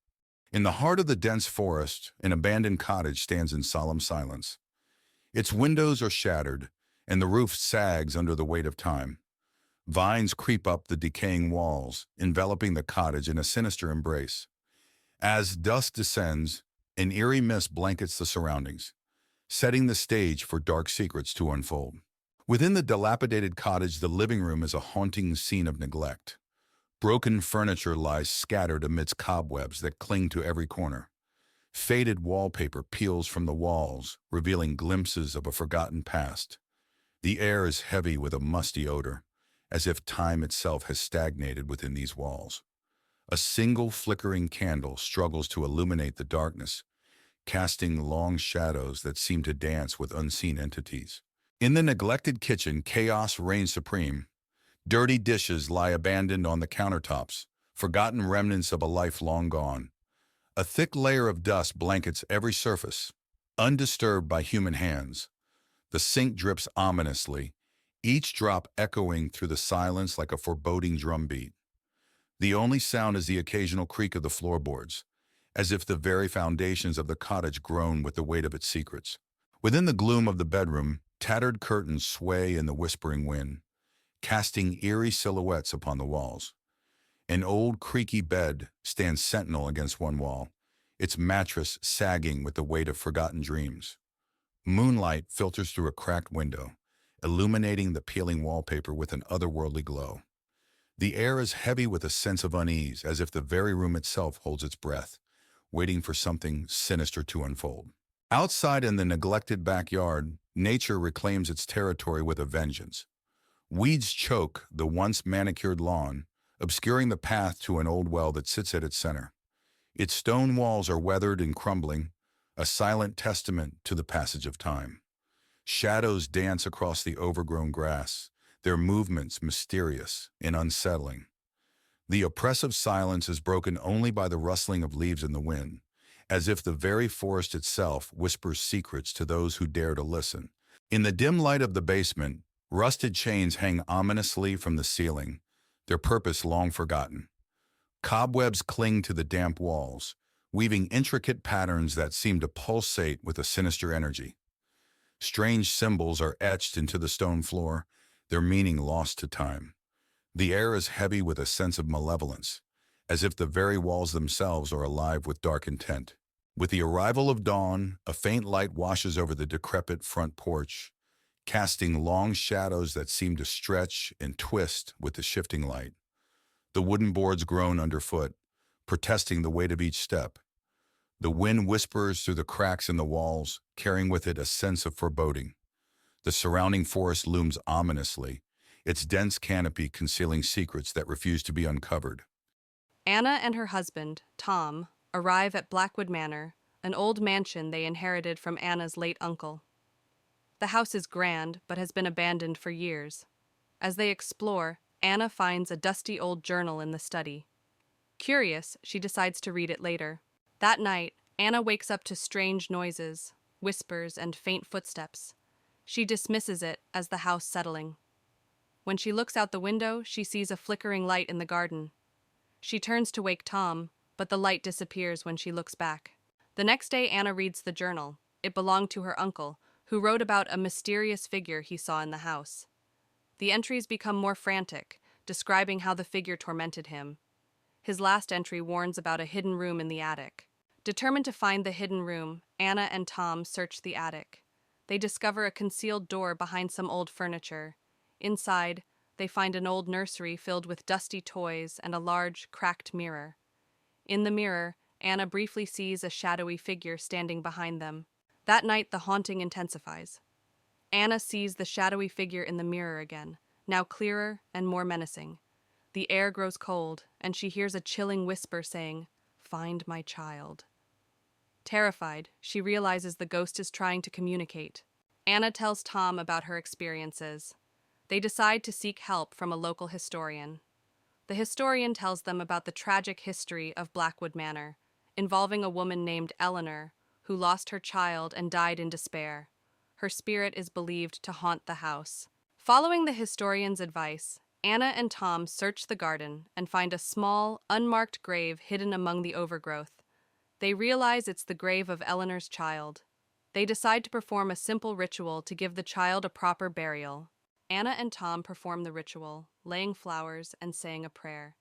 In the heart of the dense forest, an abandoned cottage stands in solemn silence. Its windows are shattered, and the roof sags under the weight of time. Vines creep up the decaying walls, enveloping the cottage in a sinister embrace. As dusk descends, an eerie mist blankets the surroundings, setting the stage for dark secrets to unfold. Within the dilapidated cottage, the living room is a haunting scene of neglect. Broken furniture lies scattered amidst cobwebs that cling to every corner. Faded wallpaper peels from the walls, revealing glimpses of a forgotten past. The air is heavy with a musty odor, as if time itself has stagnated within these walls. A single flickering candle struggles to illuminate the darkness, casting long shadows that seem to dance with unseen entities. In the neglected kitchen, chaos reigns supreme. Dirty dishes lie abandoned on the countertops, forgotten remnants of a life long gone. A thick layer of dust blankets every surface, undisturbed by human hands. The sink drips ominously, each drop echoing through the silence like a foreboding drumbeat. The only sound is the occasional creak of the floorboards, as if the very foundations of the cottage groan with the weight of its secrets. Within the gloom of the bedroom, tattered curtains sway in the whispering wind, casting eerie silhouettes upon the walls. An old creaky bed stands sentinel against one wall, its mattress sagging with the weight of forgotten dreams. Moonlight filters through a cracked window, illuminating the peeling wallpaper with an otherworldly glow. The air is heavy with a sense of unease, as if the very room itself holds its breath, waiting for something sinister to unfold. Outside in the neglected backyard, nature reclaims its territory with a vengeance. Weeds choke the once manicured lawn, obscuring the path to an old well that sits at its center. Its stone walls are weathered and crumbling, a silent testament to the passage of time. Shadows dance across the overgrown grass, their movements mysterious and unsettling. The oppressive silence is broken only by the rustling of leaves in the wind, as if the very forest itself whispers secrets to those who dare to listen. In the dim light of the basement, rusted chains hang ominously from the ceiling, their purpose long forgotten. Cobwebs cling to the damp walls, weaving intricate patterns that seem to pulsate with a sinister energy. Strange symbols are etched into the stone floor, their meaning lost to time. The air is heavy with a sense of malevolence, as if the very walls themselves are alive with dark intent. With the arrival of dawn, a faint light washes over the decrepit front porch, casting long shadows that seem to stretch and twist with the shifting light. The wooden boards groan underfoot, protesting the weight of each step. The wind whispers through the cracks in the walls, carrying with it a sense of foreboding. The surrounding forest looms ominously, its dense canopy concealing secrets that refuse to be uncovered. Anna and her husband, Tom, arrive at Blackwood Manor, an old mansion they inherited from Anna's late uncle. The house is grand, but has been abandoned for years. As they explore, Anna finds a dusty old journal in the study. Curious, she decides to read it later. That night, Anna wakes up to strange noises. whispers, and faint footsteps. She dismisses it as the house settling. When she looks out the window, she sees a flickering light in the garden. She turns to wake Tom, but the light disappears when she looks back. The next day, Anna reads the journal. It belonged to her uncle, who wrote about a mysterious figure he saw in the house. The entries become more frantic, describing how the figure tormented him. His last entry warns about a hidden room in the attic. Determined to find the hidden room, Anna and Tom search the attic. They discover a concealed door behind some old furniture. Inside, they find an old nursery filled with dusty toys and a large, cracked mirror. In the mirror, Anna briefly sees a shadowy figure standing behind them. That night, the haunting intensifies. Anna sees the shadowy figure in the mirror again, now clearer and more menacing. The air grows cold, and she hears a chilling whisper saying, "Find my child." Terrified, she realizes the ghost is trying to communicate. Anna tells Tom about her experiences. They decide to seek help from a local historian. The historian tells them about the tragic history of Blackwood Manor, involving a woman named Eleanor, who lost her child and died in despair. Her spirit is believed to haunt the house. Following the historian's advice, Anna and Tom search the garden and find a small, unmarked grave hidden among the overgrowth. They realize it's the grave of Eleanor's child. They decide to perform a simple ritual to give the child a proper burial. Anna and Tom perform the ritual, laying flowers and saying a prayer.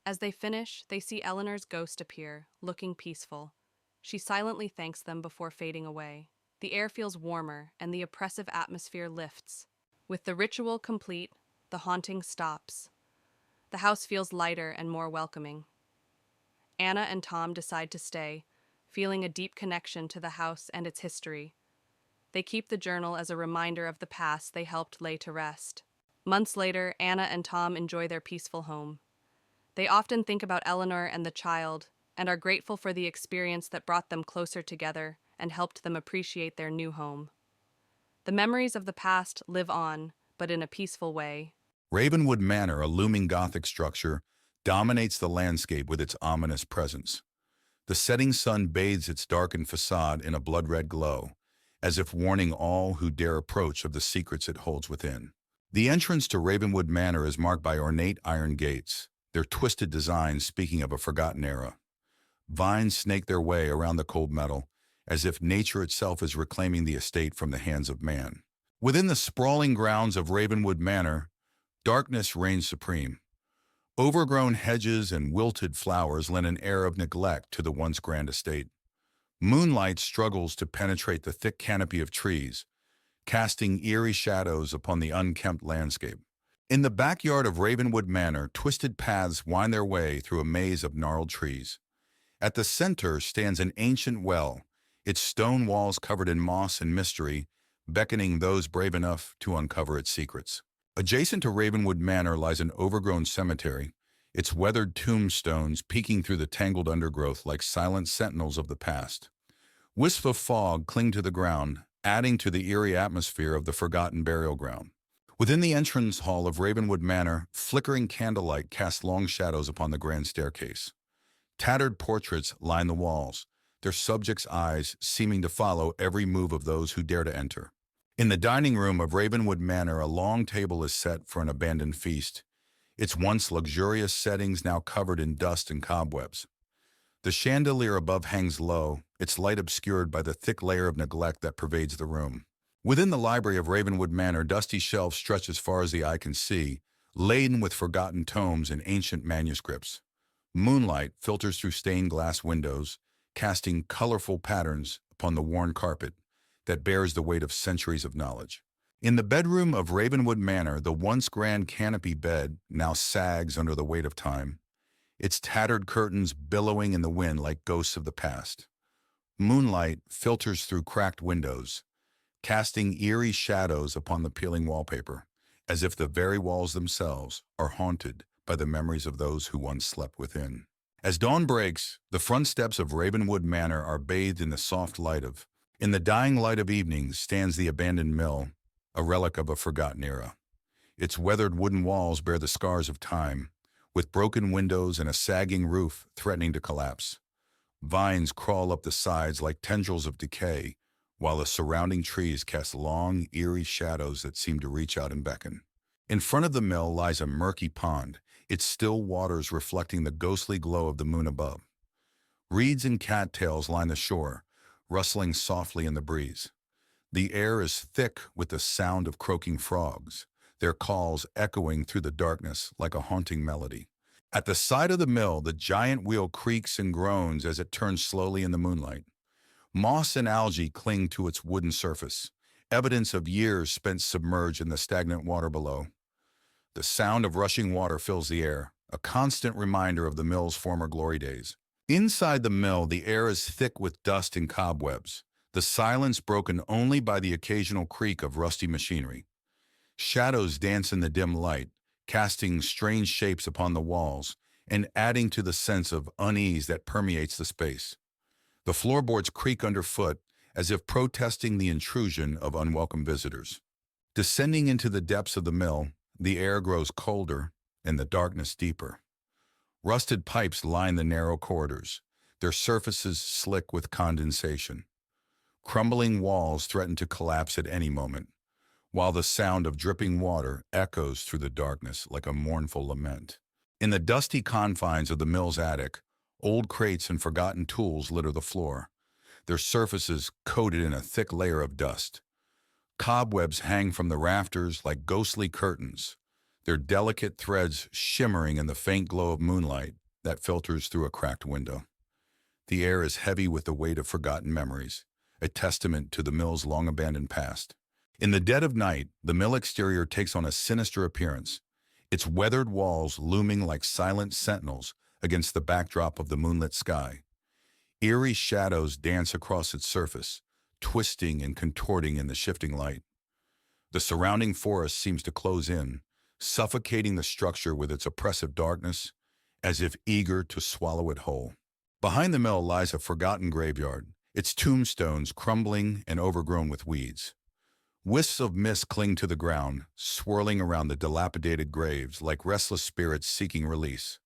As they finish, they see Eleanor's ghost appear, looking peaceful. She silently thanks them before fading away. The air feels warmer and the oppressive atmosphere lifts. With the ritual complete, the haunting stops. The house feels lighter and more welcoming. Anna and Tom decide to stay, feeling a deep connection to the house and its history. They keep the journal as a reminder of the past they helped lay to rest. Months later, Anna and Tom enjoy their peaceful home. They often think about Eleanor and the child, and are grateful for the experience that brought them closer together and helped them appreciate their new home. The memories of the past live on, but in a peaceful way. Ravenwood Manor, a looming Gothic structure, dominates the landscape with its ominous presence. The setting sun bathes its darkened facade in a blood-red glow, as if warning all who dare approach of the secrets it holds within. The entrance to Ravenwood Manor is marked by ornate iron gates, their twisted designs speaking of a forgotten era. Vines snake their way around the cold metal, as if nature itself is reclaiming the estate from the hands of man. Within the sprawling grounds of Ravenwood Manor, darkness reigns supreme. Overgrown hedges and wilted flowers lend an air of neglect to the once grand estate. Moonlight struggles to penetrate the thick canopy of trees, casting eerie shadows upon the unkempt landscape. In the backyard of Ravenwood Manor, twisted paths wind their way through a maze of gnarled trees. At the center stands an ancient well, its stone walls covered in moss and mystery, beckoning those brave enough to uncover its secrets. Adjacent to Ravenwood Manor lies an overgrown cemetery, its weathered tombstones peeking through the tangled undergrowth like silent sentinels of the past. Wisps of fog cling to the ground, adding to the eerie atmosphere of the forgotten burial ground. Within the entrance hall of Ravenwood Manor, flickering candlelight casts long shadows upon the grand staircase. Tattered portraits line the walls, their subjects' eyes seeming to follow every move of those who dare to enter. In the dining room of Ravenwood Manor, a long table is set for an abandoned feast, its once luxurious settings now covered in dust and cobwebs. The chandelier above hangs low, its light obscured by the thick layer of neglect that pervades the room. Within the library of Ravenwood Manor, dusty shelves stretch as far as the eye can see, laden with forgotten tomes and ancient manuscripts. Moonlight filters through stained glass windows, casting colorful patterns upon the worn carpet that bears the weight of centuries of knowledge. In the bedroom of Ravenwood Manor, the once grand canopy bed now sags under the weight of time, its tattered curtains billowing in the wind like ghosts of the past. Moonlight filters through cracked windows, casting eerie shadows upon the peeling wallpaper, as if the very walls themselves are haunted by the memories of those who once slept within. As dawn breaks, the front steps of Ravenwood Manor are bathed in the soft light of. In the dying light of evening stands the abandoned mill, a relic of a forgotten era. Its weathered wooden walls bear the scars of time, with broken windows and a sagging roof threatening to collapse. Vines crawl up the sides like tendrils of decay, while the surrounding trees cast long, eerie shadows that seem to reach out and beckon. In front of the mill lies a murky pond, its still waters reflecting the ghostly glow of the moon above. Reeds and cattails line the shore, rustling softly in the breeze. The air is thick with the sound of croaking frogs, their calls echoing through the darkness like a haunting melody. At the side of the mill, the giant wheel creaks and groans as it turns slowly in the moonlight. Moss and algae cling to its wooden surface, evidence of years spent submerged in the stagnant water below. The sound of rushing water fills the air, a constant reminder of the mill's former glory days. Inside the mill, the air is thick with dust and cobwebs, the silence broken only by the occasional creak of rusty machinery. Shadows dance in the dim light, casting strange shapes upon the walls and adding to the sense of unease that permeates the space. The floorboards creak underfoot as if protesting the intrusion of unwelcome visitors. Descending into the depths of the mill, the air grows colder and the darkness deeper. Rusted pipes line the narrow corridors, their surfaces slick with condensation. Crumbling walls threaten to collapse at any moment, while the sound of dripping water echoes through the darkness like a mournful lament. In the dusty confines of the mill's attic, old crates and forgotten tools litter the floor, their surfaces coated in a thick layer of dust. Cobwebs hang from the rafters like ghostly curtains, their delicate threads shimmering in the faint glow of moonlight that filters through a cracked window. The air is heavy with the weight of forgotten memories, a testament to the mill's long-abandoned past. In the dead of night, the mill exterior takes on a sinister appearance, its weathered walls looming like silent sentinels against the backdrop of the moonlit sky. Eerie shadows dance across its surface, twisting and contorting in the shifting light. The surrounding forest seems to close in, suffocating the structure with its oppressive darkness, as if eager to swallow it whole. Behind the mill lies a forgotten graveyard, its tombstones crumbling and overgrown with weeds. Wisps of mist cling to the ground, swirling around the dilapidated graves like restless spirits seeking release.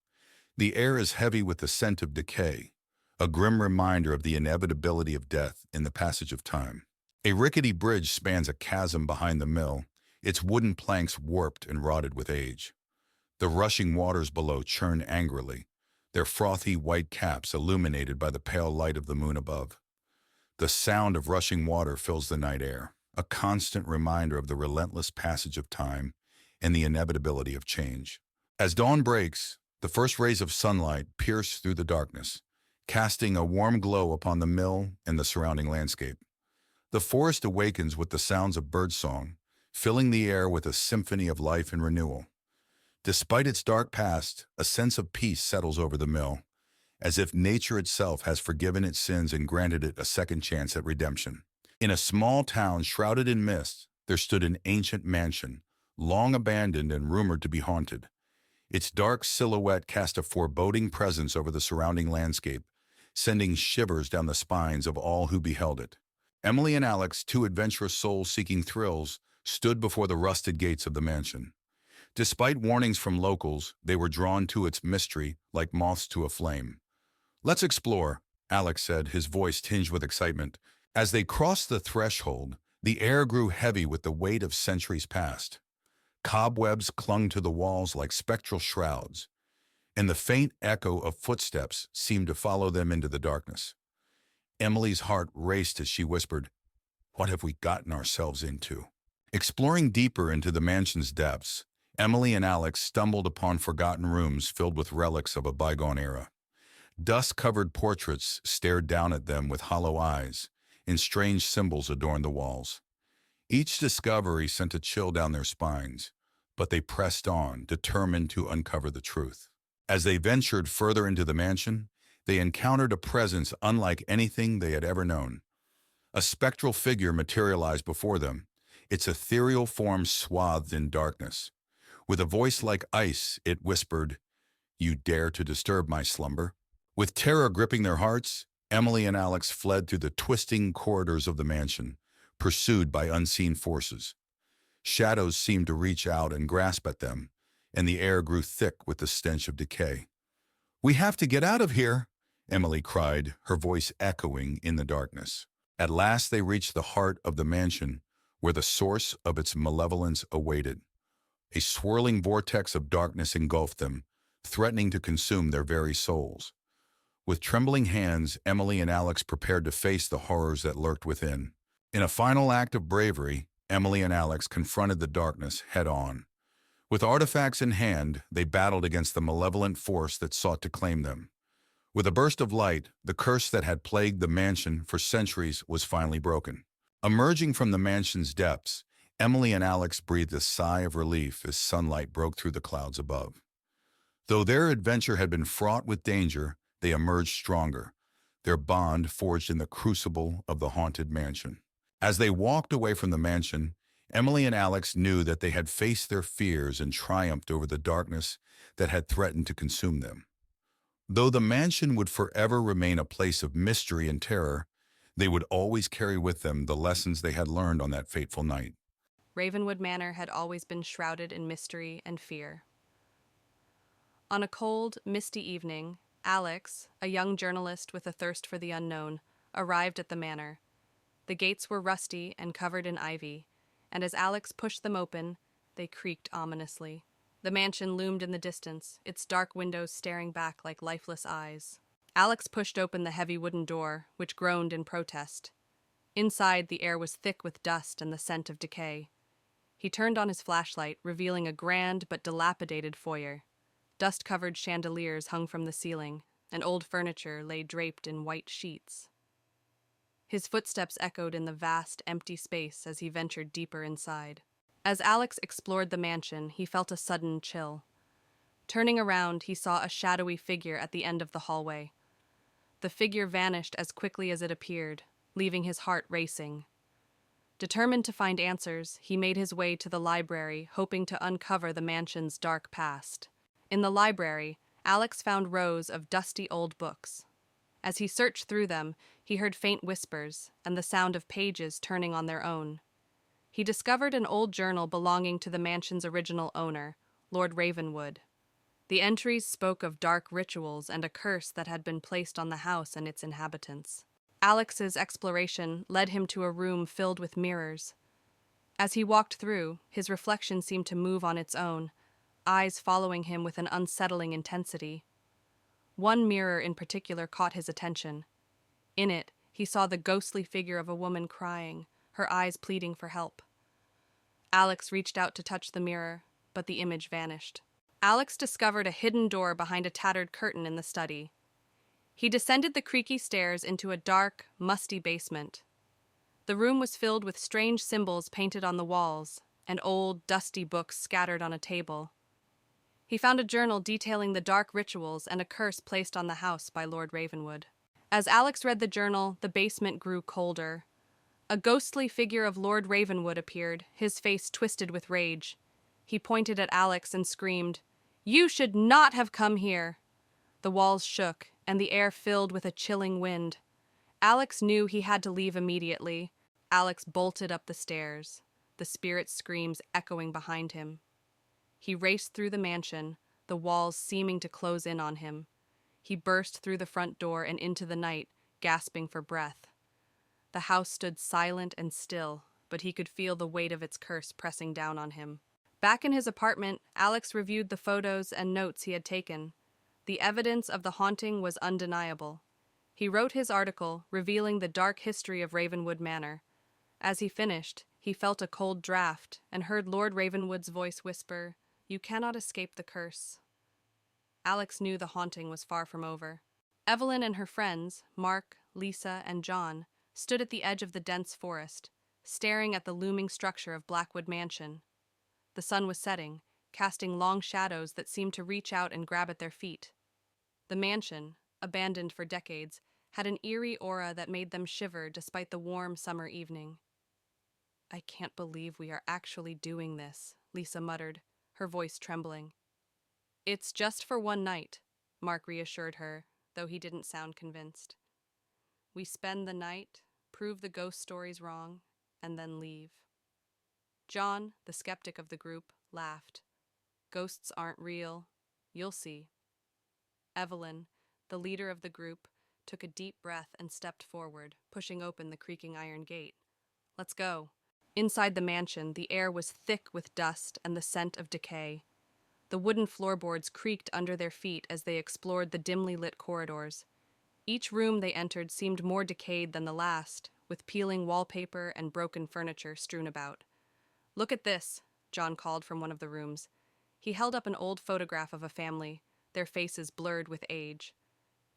The air is heavy with the scent of decay, a grim reminder of the inevitability of death in the passage of time. A rickety bridge spans a chasm behind the mill, its wooden planks warped and rotted with age. The rushing waters below churn angrily, their frothy white caps illuminated by the pale light of the moon above. The sound of rushing water fills the night air, a constant reminder of the relentless passage of time and the inevitability of change. As dawn breaks, the first rays of sunlight pierce through the darkness, casting a warm glow upon the mill and the surrounding landscape. The forest awakens with the sounds of birdsong, filling the air with a symphony of life and renewal. Despite its dark past, a sense of peace settles over the mill, as if nature itself has forgiven its sins and granted it a second chance at redemption. In a small town shrouded in mist, there stood an ancient mansion, long abandoned and rumored to be haunted. Its dark silhouette cast a foreboding presence over the surrounding landscape, sending shivers down the spines of all who beheld it. Emily and Alex, two adventurous souls seeking thrills, stood before the rusted gates of the mansion. Despite warnings from locals, they were drawn to its mystery like moths to a flame. "Let's explore," Alex said, his voice tinged with excitement. As they crossed the threshold, the air grew heavy with the weight of centuries past. Cobwebs clung to the walls like spectral shrouds, and the faint echo of footsteps seemed to follow them into the darkness. Emily's heart raced as she whispered, "What have we gotten ourselves into?" Exploring deeper into the mansion's depths, Emily and Alex stumbled upon forgotten rooms filled with relics of a bygone era. Dust-covered portraits stared down at them with hollow eyes, and strange symbols adorned the walls. Each discovery sent a chill down their spines, but they pressed on, determined to uncover the truth. As they ventured further into the mansion, they encountered a presence unlike anything they had ever known. A spectral figure materialized before them, its ethereal form swathed in darkness. With a voice like ice, it whispered, "You dare to disturb my slumber?" With terror gripping their hearts, Emily and Alex fled through the twisting corridors of the mansion, pursued by unseen forces. Shadows seemed to reach out and grasp at them, and the air grew thick with the stench of decay. "We have to get out of here," Emily cried, her voice echoing in the darkness. At last they reached the heart of the mansion, where the source of its malevolence awaited. A swirling vortex of darkness engulfed them, threatening to consume their very souls. With trembling hands, Emily and Alex prepared to face the horrors that lurked within. In a final act of bravery, Emily and Alex confronted the darkness head-on. With artifacts in hand, they battled against the malevolent force that sought to claim them. With a burst of light, the curse that had plagued the mansion for centuries was finally broken. Emerging from the mansion's depths, Emily and Alex breathed a sigh of relief as sunlight broke through the clouds above. Though their adventure had been fraught with danger, they emerged stronger, their bond forged in the crucible of the haunted mansion. As they walked away from the mansion, Emily and Alex knew that they had faced their fears and triumphed over the darkness that had threatened to consume them. Though the mansion would forever remain a place of mystery and terror, they would always carry with them the lessons they had learned on that fateful night. Ravenwood Manor had always been shrouded in mystery and fear. On a cold, misty evening, Alex, a young journalist with a thirst for the unknown, arrived at the manor. The gates were rusty and covered in ivy, and as Alex pushed them open, they creaked ominously. The mansion loomed in the distance, its dark windows staring back like lifeless eyes. Alex pushed open the heavy wooden door, which groaned in protest. Inside, the air was thick with dust and the scent of decay. He turned on his flashlight, revealing a grand but dilapidated foyer. Dust-covered chandeliers hung from the ceiling, and old furniture lay draped in white sheets. His footsteps echoed in the vast, empty space as he ventured deeper inside. As Alex explored the mansion, he felt a sudden chill. Turning around, he saw a shadowy figure at the end of the hallway. The figure vanished as quickly as it appeared, leaving his heart racing. Determined to find answers, he made his way to the library, hoping to uncover the mansion's dark past. In the library, Alex found rows of dusty old books. As he searched through them, he heard faint whispers and the sound of pages turning on their own. He discovered an old journal belonging to the mansion's original owner, Lord Ravenwood. The entries spoke of dark rituals and a curse that had been placed on the house and its inhabitants. Alex's exploration led him to a room filled with mirrors. As he walked through, his reflection seemed to move on its own, eyes following him with an unsettling intensity. One mirror in particular caught his attention. In it, he saw the ghostly figure of a woman crying, her eyes pleading for help. Alex reached out to touch the mirror, but the image vanished. Alex discovered a hidden door behind a tattered curtain in the study. He descended the creaky stairs into a dark, musty basement. The room was filled with strange symbols painted on the walls, and old, dusty books scattered on a table. He found a journal detailing the dark rituals and a curse placed on the house by Lord Ravenwood. As Alex read the journal, the basement grew colder. A ghostly figure of Lord Ravenwood appeared, his face twisted with rage. He pointed at Alex and screamed, "You should not have come here!" The walls shook, and the air filled with a chilling wind. Alex knew he had to leave immediately. Alex bolted up the stairs, the spirit's screams echoing behind him. He raced through the mansion, the walls seeming to close in on him. He burst through the front door and into the night, gasping for breath. The house stood silent and still, but he could feel the weight of its curse pressing down on him. Back in his apartment, Alex reviewed the photos and notes he had taken. The evidence of the haunting was undeniable. He wrote his article, revealing the dark history of Ravenwood Manor. As he finished, he felt a cold draft and heard Lord Ravenwood's voice whisper, "You cannot escape the curse." Alex knew the haunting was far from over. Evelyn and her friends, Mark, Lisa, and John, stood at the edge of the dense forest, staring at the looming structure of Blackwood Mansion. The sun was setting, casting long shadows that seemed to reach out and grab at their feet. The mansion, abandoned for decades, had an eerie aura that made them shiver despite the warm summer evening. "I can't believe we are actually doing this," Lisa muttered, her voice trembling. "It's just for one night," Mark reassured her, though he didn't sound convinced. "We spend the night, prove the ghost stories wrong, and then leave." John, the skeptic of the group, laughed. "Ghosts aren't real. You'll see." Evelyn, the leader of the group, took a deep breath and stepped forward, pushing open the creaking iron gate. Let's go. Inside the mansion, the air was thick with dust and the scent of decay. The wooden floorboards creaked under their feet as they explored the dimly lit corridors. Each room they entered seemed more decayed than the last, with peeling wallpaper and broken furniture strewn about. "Look at this," John called from one of the rooms. He held up an old photograph of a family, their faces blurred with age.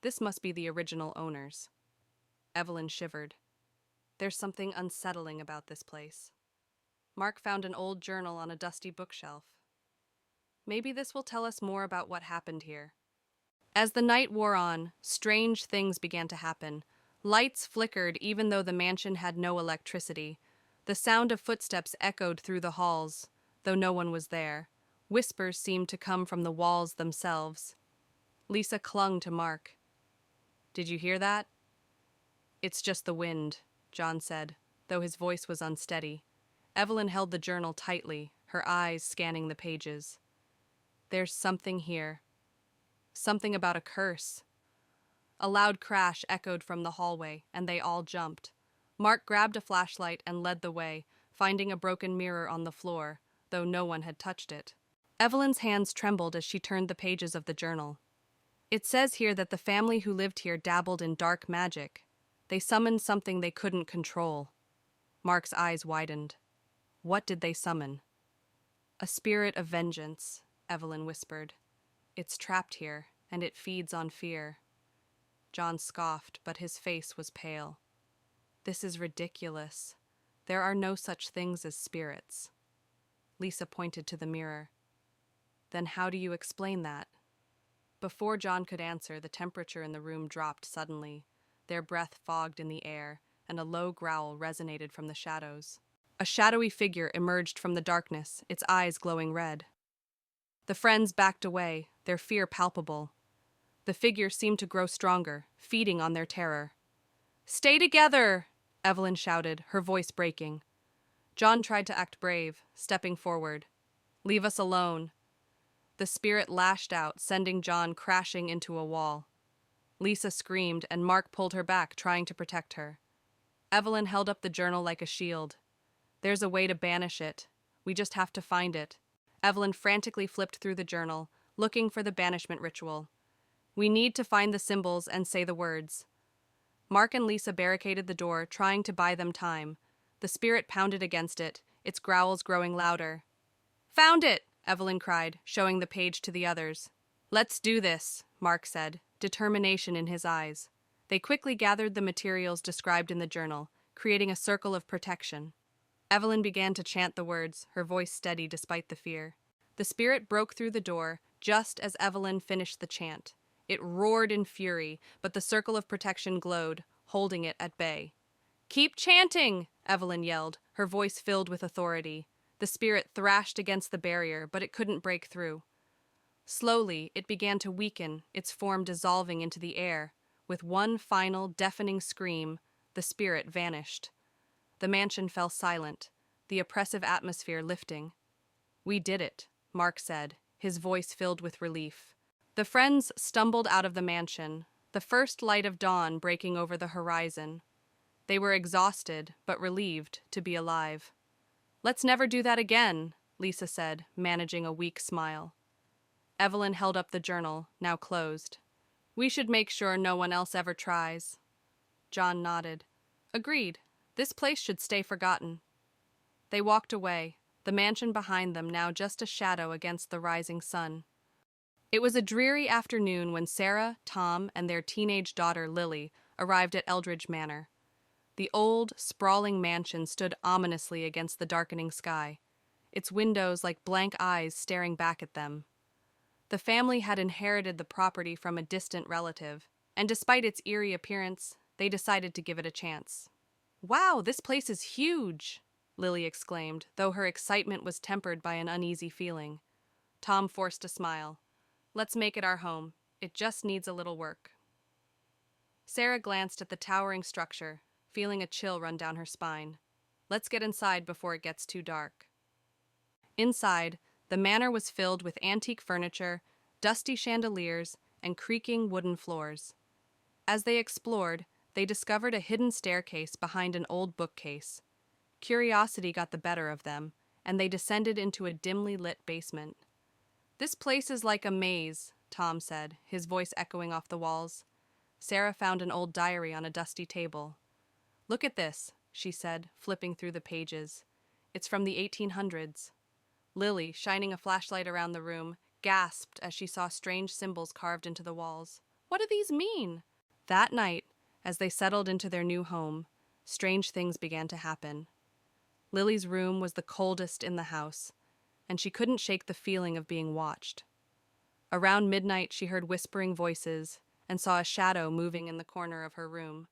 "This must be the original owners." Evelyn shivered. "There's something unsettling about this place." Mark found an old journal on a dusty bookshelf. "Maybe this will tell us more about what happened here." As the night wore on, strange things began to happen. Lights flickered even though the mansion had no electricity. The sound of footsteps echoed through the halls, though no one was there. Whispers seemed to come from the walls themselves. Lisa clung to Mark. "Did you hear that?" "It's just the wind," John said, though his voice was unsteady. Evelyn held the journal tightly, her eyes scanning the pages. "There's something here. Something about a curse." A loud crash echoed from the hallway, and they all jumped. Mark grabbed a flashlight and led the way, finding a broken mirror on the floor, though no one had touched it. Evelyn's hands trembled as she turned the pages of the journal. "It says here that the family who lived here dabbled in dark magic. They summoned something they couldn't control." Mark's eyes widened. "What did they summon?" "A spirit of vengeance," Evelyn whispered. "It's trapped here, and it feeds on fear." John scoffed, but his face was pale. "This is ridiculous. There are no such things as spirits." Lisa pointed to the mirror. "Then how do you explain that?" Before John could answer, the temperature in the room dropped suddenly. Their breath fogged in the air, and a low growl resonated from the shadows. A shadowy figure emerged from the darkness, its eyes glowing red. The friends backed away, their fear palpable. The figure seemed to grow stronger, feeding on their terror. "Stay together!" Evelyn shouted, her voice breaking. John tried to act brave, stepping forward. "Leave us alone." The spirit lashed out, sending John crashing into a wall. Lisa screamed, and Mark pulled her back, trying to protect her. Evelyn held up the journal like a shield. "There's a way to banish it. We just have to find it." Evelyn frantically flipped through the journal, looking for the banishment ritual. "We need to find the symbols and say the words." Mark and Lisa barricaded the door, trying to buy them time. The spirit pounded against it, its growls growing louder. "Found it!" Evelyn cried, showing the page to the others. "Let's do this," Mark said, determination in his eyes. They quickly gathered the materials described in the journal, creating a circle of protection. Evelyn began to chant the words, her voice steady despite the fear. The spirit broke through the door just as Evelyn finished the chant. It roared in fury, but the circle of protection glowed, holding it at bay. "Keep chanting!" Evelyn yelled, her voice filled with authority. The spirit thrashed against the barrier, but it couldn't break through. Slowly, it began to weaken, its form dissolving into the air. With one final, deafening scream, the spirit vanished. The mansion fell silent, the oppressive atmosphere lifting. "We did it," Mark said, his voice filled with relief. The friends stumbled out of the mansion, the first light of dawn breaking over the horizon. They were exhausted, but relieved to be alive. "Let's never do that again," Lisa said, managing a weak smile. Evelyn held up the journal, now closed. "We should make sure no one else ever tries." John nodded. "Agreed. This place should stay forgotten." They walked away, the mansion behind them now just a shadow against the rising sun. It was a dreary afternoon when Sarah, Tom, and their teenage daughter Lily arrived at Eldridge Manor. The old, sprawling mansion stood ominously against the darkening sky, its windows like blank eyes staring back at them. The family had inherited the property from a distant relative, and despite its eerie appearance, they decided to give it a chance. "Wow, this place is huge!" Lily exclaimed, though her excitement was tempered by an uneasy feeling. Tom forced a smile. "Let's make it our home. It just needs a little work." Sarah glanced at the towering structure, feeling a chill run down her spine. "Let's get inside before it gets too dark." Inside, the manor was filled with antique furniture, dusty chandeliers, and creaking wooden floors. As they explored, they discovered a hidden staircase behind an old bookcase. Curiosity got the better of them, and they descended into a dimly lit basement. "This place is like a maze," Tom said, his voice echoing off the walls. Sarah found an old diary on a dusty table. "Look at this," she said, flipping through the pages. "It's from the 1800s. Lily, shining a flashlight around the room, gasped as she saw strange symbols carved into the walls. "What do these mean?" That night, as they settled into their new home, strange things began to happen. Lily's room was the coldest in the house, and she couldn't shake the feeling of being watched. Around midnight, she heard whispering voices and saw a shadow moving in the corner of her room.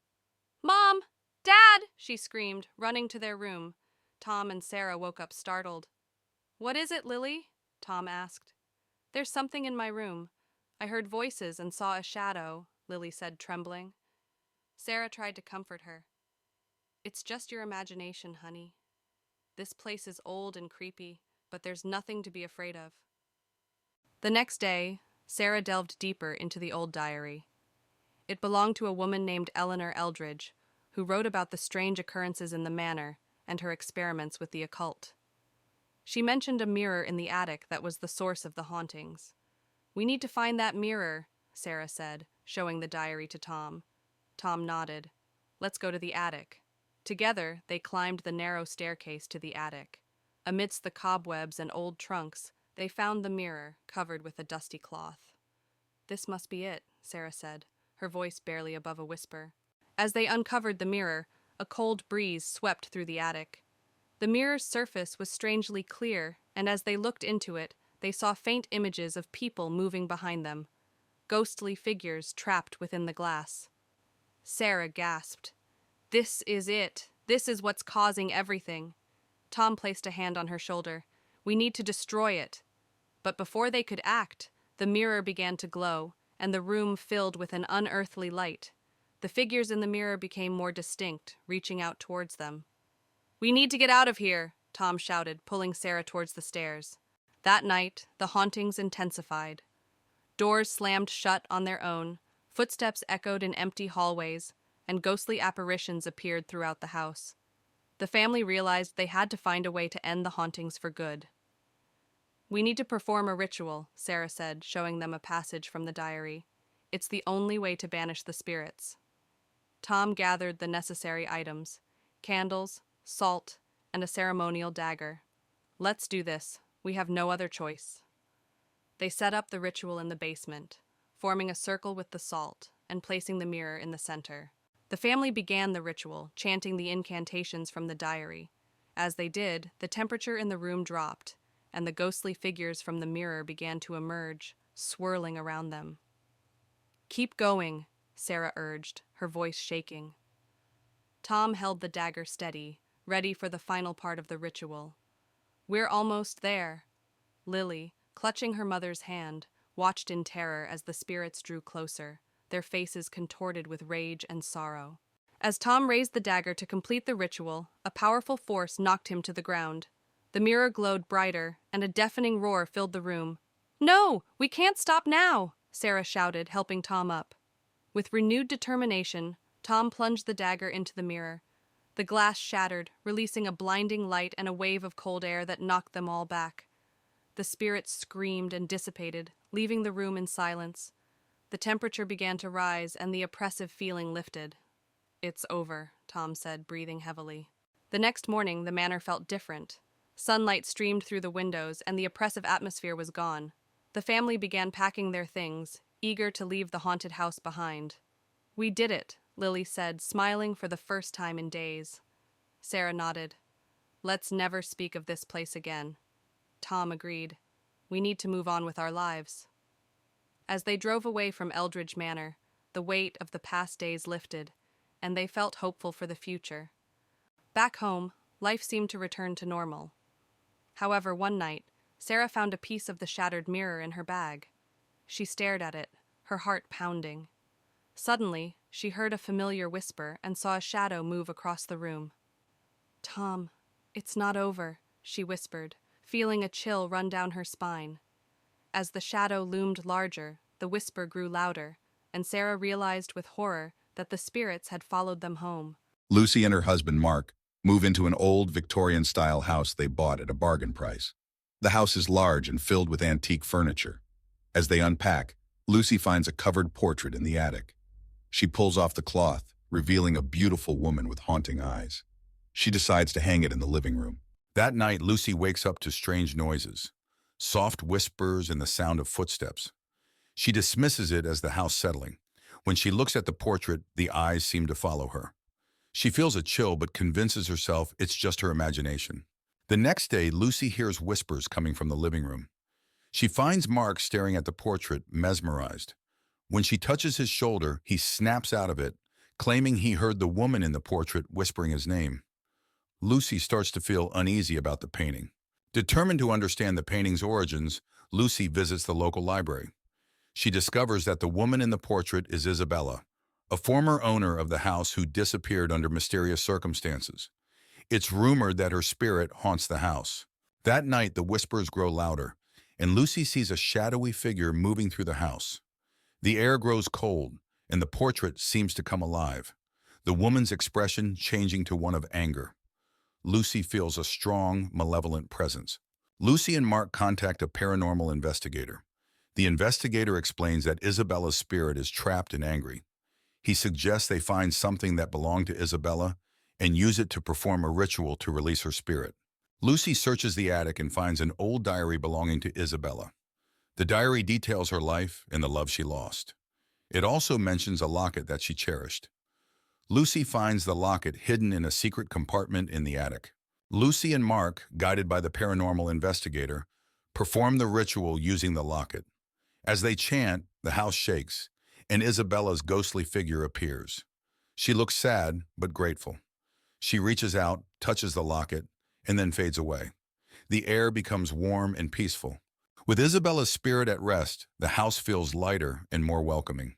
"Mom! Dad!" she screamed, running to their room. Tom and Sarah woke up startled. "What is it, Lily?" Tom asked. "There's something in my room. I heard voices and saw a shadow," Lily said, trembling. Sarah tried to comfort her. "It's just your imagination, honey. This place is old and creepy, but there's nothing to be afraid of." The next day, Sarah delved deeper into the old diary. It belonged to a woman named Eleanor Eldridge, who wrote about the strange occurrences in the manor and her experiments with the occult. She mentioned a mirror in the attic that was the source of the hauntings. "We need to find that mirror," Sarah said, showing the diary to Tom. Tom nodded. "Let's go to the attic." Together, they climbed the narrow staircase to the attic. Amidst the cobwebs and old trunks, they found the mirror, covered with a dusty cloth. "This must be it," Sarah said, her voice barely above a whisper. As they uncovered the mirror, a cold breeze swept through the attic. The mirror's surface was strangely clear, and as they looked into it, they saw faint images of people moving behind them, ghostly figures trapped within the glass. Sarah gasped. "This is it. This is what's causing everything." Tom placed a hand on her shoulder. "We need to destroy it." But before they could act, the mirror began to glow, and the room filled with an unearthly light. The figures in the mirror became more distinct, reaching out towards them. "We need to get out of here," Tom shouted, pulling Sarah towards the stairs. That night, the hauntings intensified. Doors slammed shut on their own, footsteps echoed in empty hallways, and ghostly apparitions appeared throughout the house. The family realized they had to find a way to end the hauntings for good. "We need to perform a ritual," Sarah said, showing them a passage from the diary. "It's the only way to banish the spirits." Tom gathered the necessary items: candles, salt, and a ceremonial dagger. "Let's do this. We have no other choice." They set up the ritual in the basement, forming a circle with the salt and placing the mirror in the center. The family began the ritual, chanting the incantations from the diary. As they did, the temperature in the room dropped, and the ghostly figures from the mirror began to emerge, swirling around them. "Keep going," Sarah urged, her voice shaking. Tom held the dagger steady, ready for the final part of the ritual. "We're almost there." Lily, clutching her mother's hand, watched in terror as the spirits drew closer, their faces contorted with rage and sorrow. As Tom raised the dagger to complete the ritual, a powerful force knocked him to the ground. The mirror glowed brighter, and a deafening roar filled the room. "No, we can't stop now!" Sarah shouted, helping Tom up. With renewed determination, Tom plunged the dagger into the mirror. The glass shattered, releasing a blinding light and a wave of cold air that knocked them all back. The spirits screamed and dissipated, leaving the room in silence. The temperature began to rise, and the oppressive feeling lifted. "It's over," Tom said, breathing heavily. The next morning, the manor felt different. Sunlight streamed through the windows, and the oppressive atmosphere was gone. The family began packing their things, eager to leave the haunted house behind. "We did it," Lily said, smiling for the first time in days. Sarah nodded. "Let's never speak of this place again." Tom agreed. "We need to move on with our lives." As they drove away from Eldridge Manor, the weight of the past days lifted, and they felt hopeful for the future. Back home, life seemed to return to normal. However, one night, Sarah found a piece of the shattered mirror in her bag. She stared at it, her heart pounding. Suddenly, she heard a familiar whisper and saw a shadow move across the room. "Tom, it's not over," she whispered, feeling a chill run down her spine. As the shadow loomed larger, the whisper grew louder, and Sarah realized with horror that the spirits had followed them home. Lucy and her husband, Mark, move into an old Victorian-style house they bought at a bargain price. The house is large and filled with antique furniture. As they unpack, Lucy finds a covered portrait in the attic. She pulls off the cloth, revealing a beautiful woman with haunting eyes. She decides to hang it in the living room. That night, Lucy wakes up to strange noises, soft whispers and the sound of footsteps. She dismisses it as the house settling. When she looks at the portrait, the eyes seem to follow her. She feels a chill but convinces herself it's just her imagination. The next day, Lucy hears whispers coming from the living room. She finds Mark staring at the portrait, mesmerized. When she touches his shoulder, he snaps out of it, claiming he heard the woman in the portrait whispering his name. Lucy starts to feel uneasy about the painting. Determined to understand the painting's origins, Lucy visits the local library. She discovers that the woman in the portrait is Isabella, a former owner of the house who disappeared under mysterious circumstances. It's rumored that her spirit haunts the house. That night, the whispers grow louder, and Lucy sees a shadowy figure moving through the house. The air grows cold, and the portrait seems to come alive, the woman's expression changing to one of anger. Lucy feels a strong, malevolent presence. Lucy and Mark contact a paranormal investigator. The investigator explains that Isabella's spirit is trapped and angry. He suggests they find something that belonged to Isabella and use it to perform a ritual to release her spirit. Lucy searches the attic and finds an old diary belonging to Isabella. The diary details her life and the love she lost. It also mentions a locket that she cherished. Lucy finds the locket hidden in a secret compartment in the attic. Lucy and Mark, guided by the paranormal investigator, perform the ritual using the locket. As they chant, the house shakes, and Isabella's ghostly figure appears. She looks sad, but grateful. She reaches out, touches the locket, and then fades away. The air becomes warm and peaceful. With Isabella's spirit at rest, the house feels lighter and more welcoming.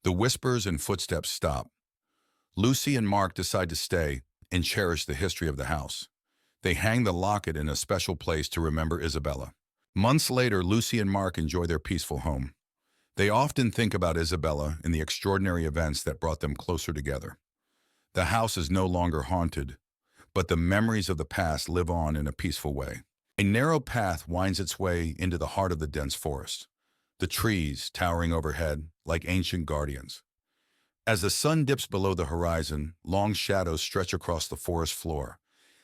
The whispers and footsteps stop. Lucy and Mark decide to stay and cherish the history of the house. They hang the locket in a special place to remember Isabella. Months later, Lucy and Mark enjoy their peaceful home. They often think about Isabella and the extraordinary events that brought them closer together. The house is no longer haunted, but the memories of the past live on in a peaceful way. A narrow path winds its way into the heart of the dense forest, the trees towering overhead like ancient guardians. As the sun dips below the horizon, long shadows stretch across the forest floor,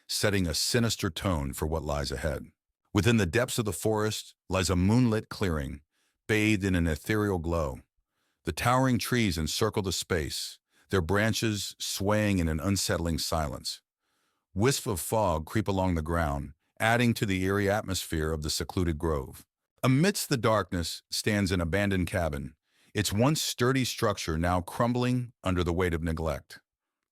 setting a sinister tone for what lies ahead. Within the depths of the forest lies a moonlit clearing, bathed in an ethereal glow. The towering trees encircle the space, their branches swaying in an unsettling silence. Wisps of fog creep along the ground, adding to the eerie atmosphere of the secluded grove. Amidst the darkness stands an abandoned cabin, its once sturdy structure now crumbling under the weight of neglect.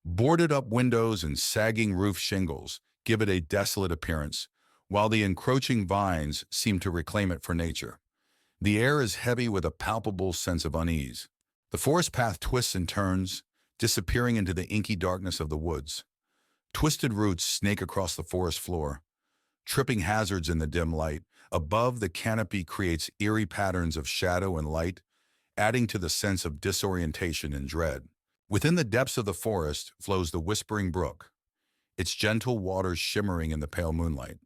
Boarded-up windows and sagging roof shingles give it a desolate appearance, while the encroaching vines seem to reclaim it for nature. The air is heavy with a palpable sense of unease. The forest path twists and turns, disappearing into the inky darkness of the woods. Twisted roots snake across the forest floor, tripping hazards in the dim light. Above, the canopy creates eerie patterns of shadow and light, adding to the sense of disorientation and dread. Within the depths of the forest flows the Whispering Brook, its gentle waters shimmering in the pale moonlight.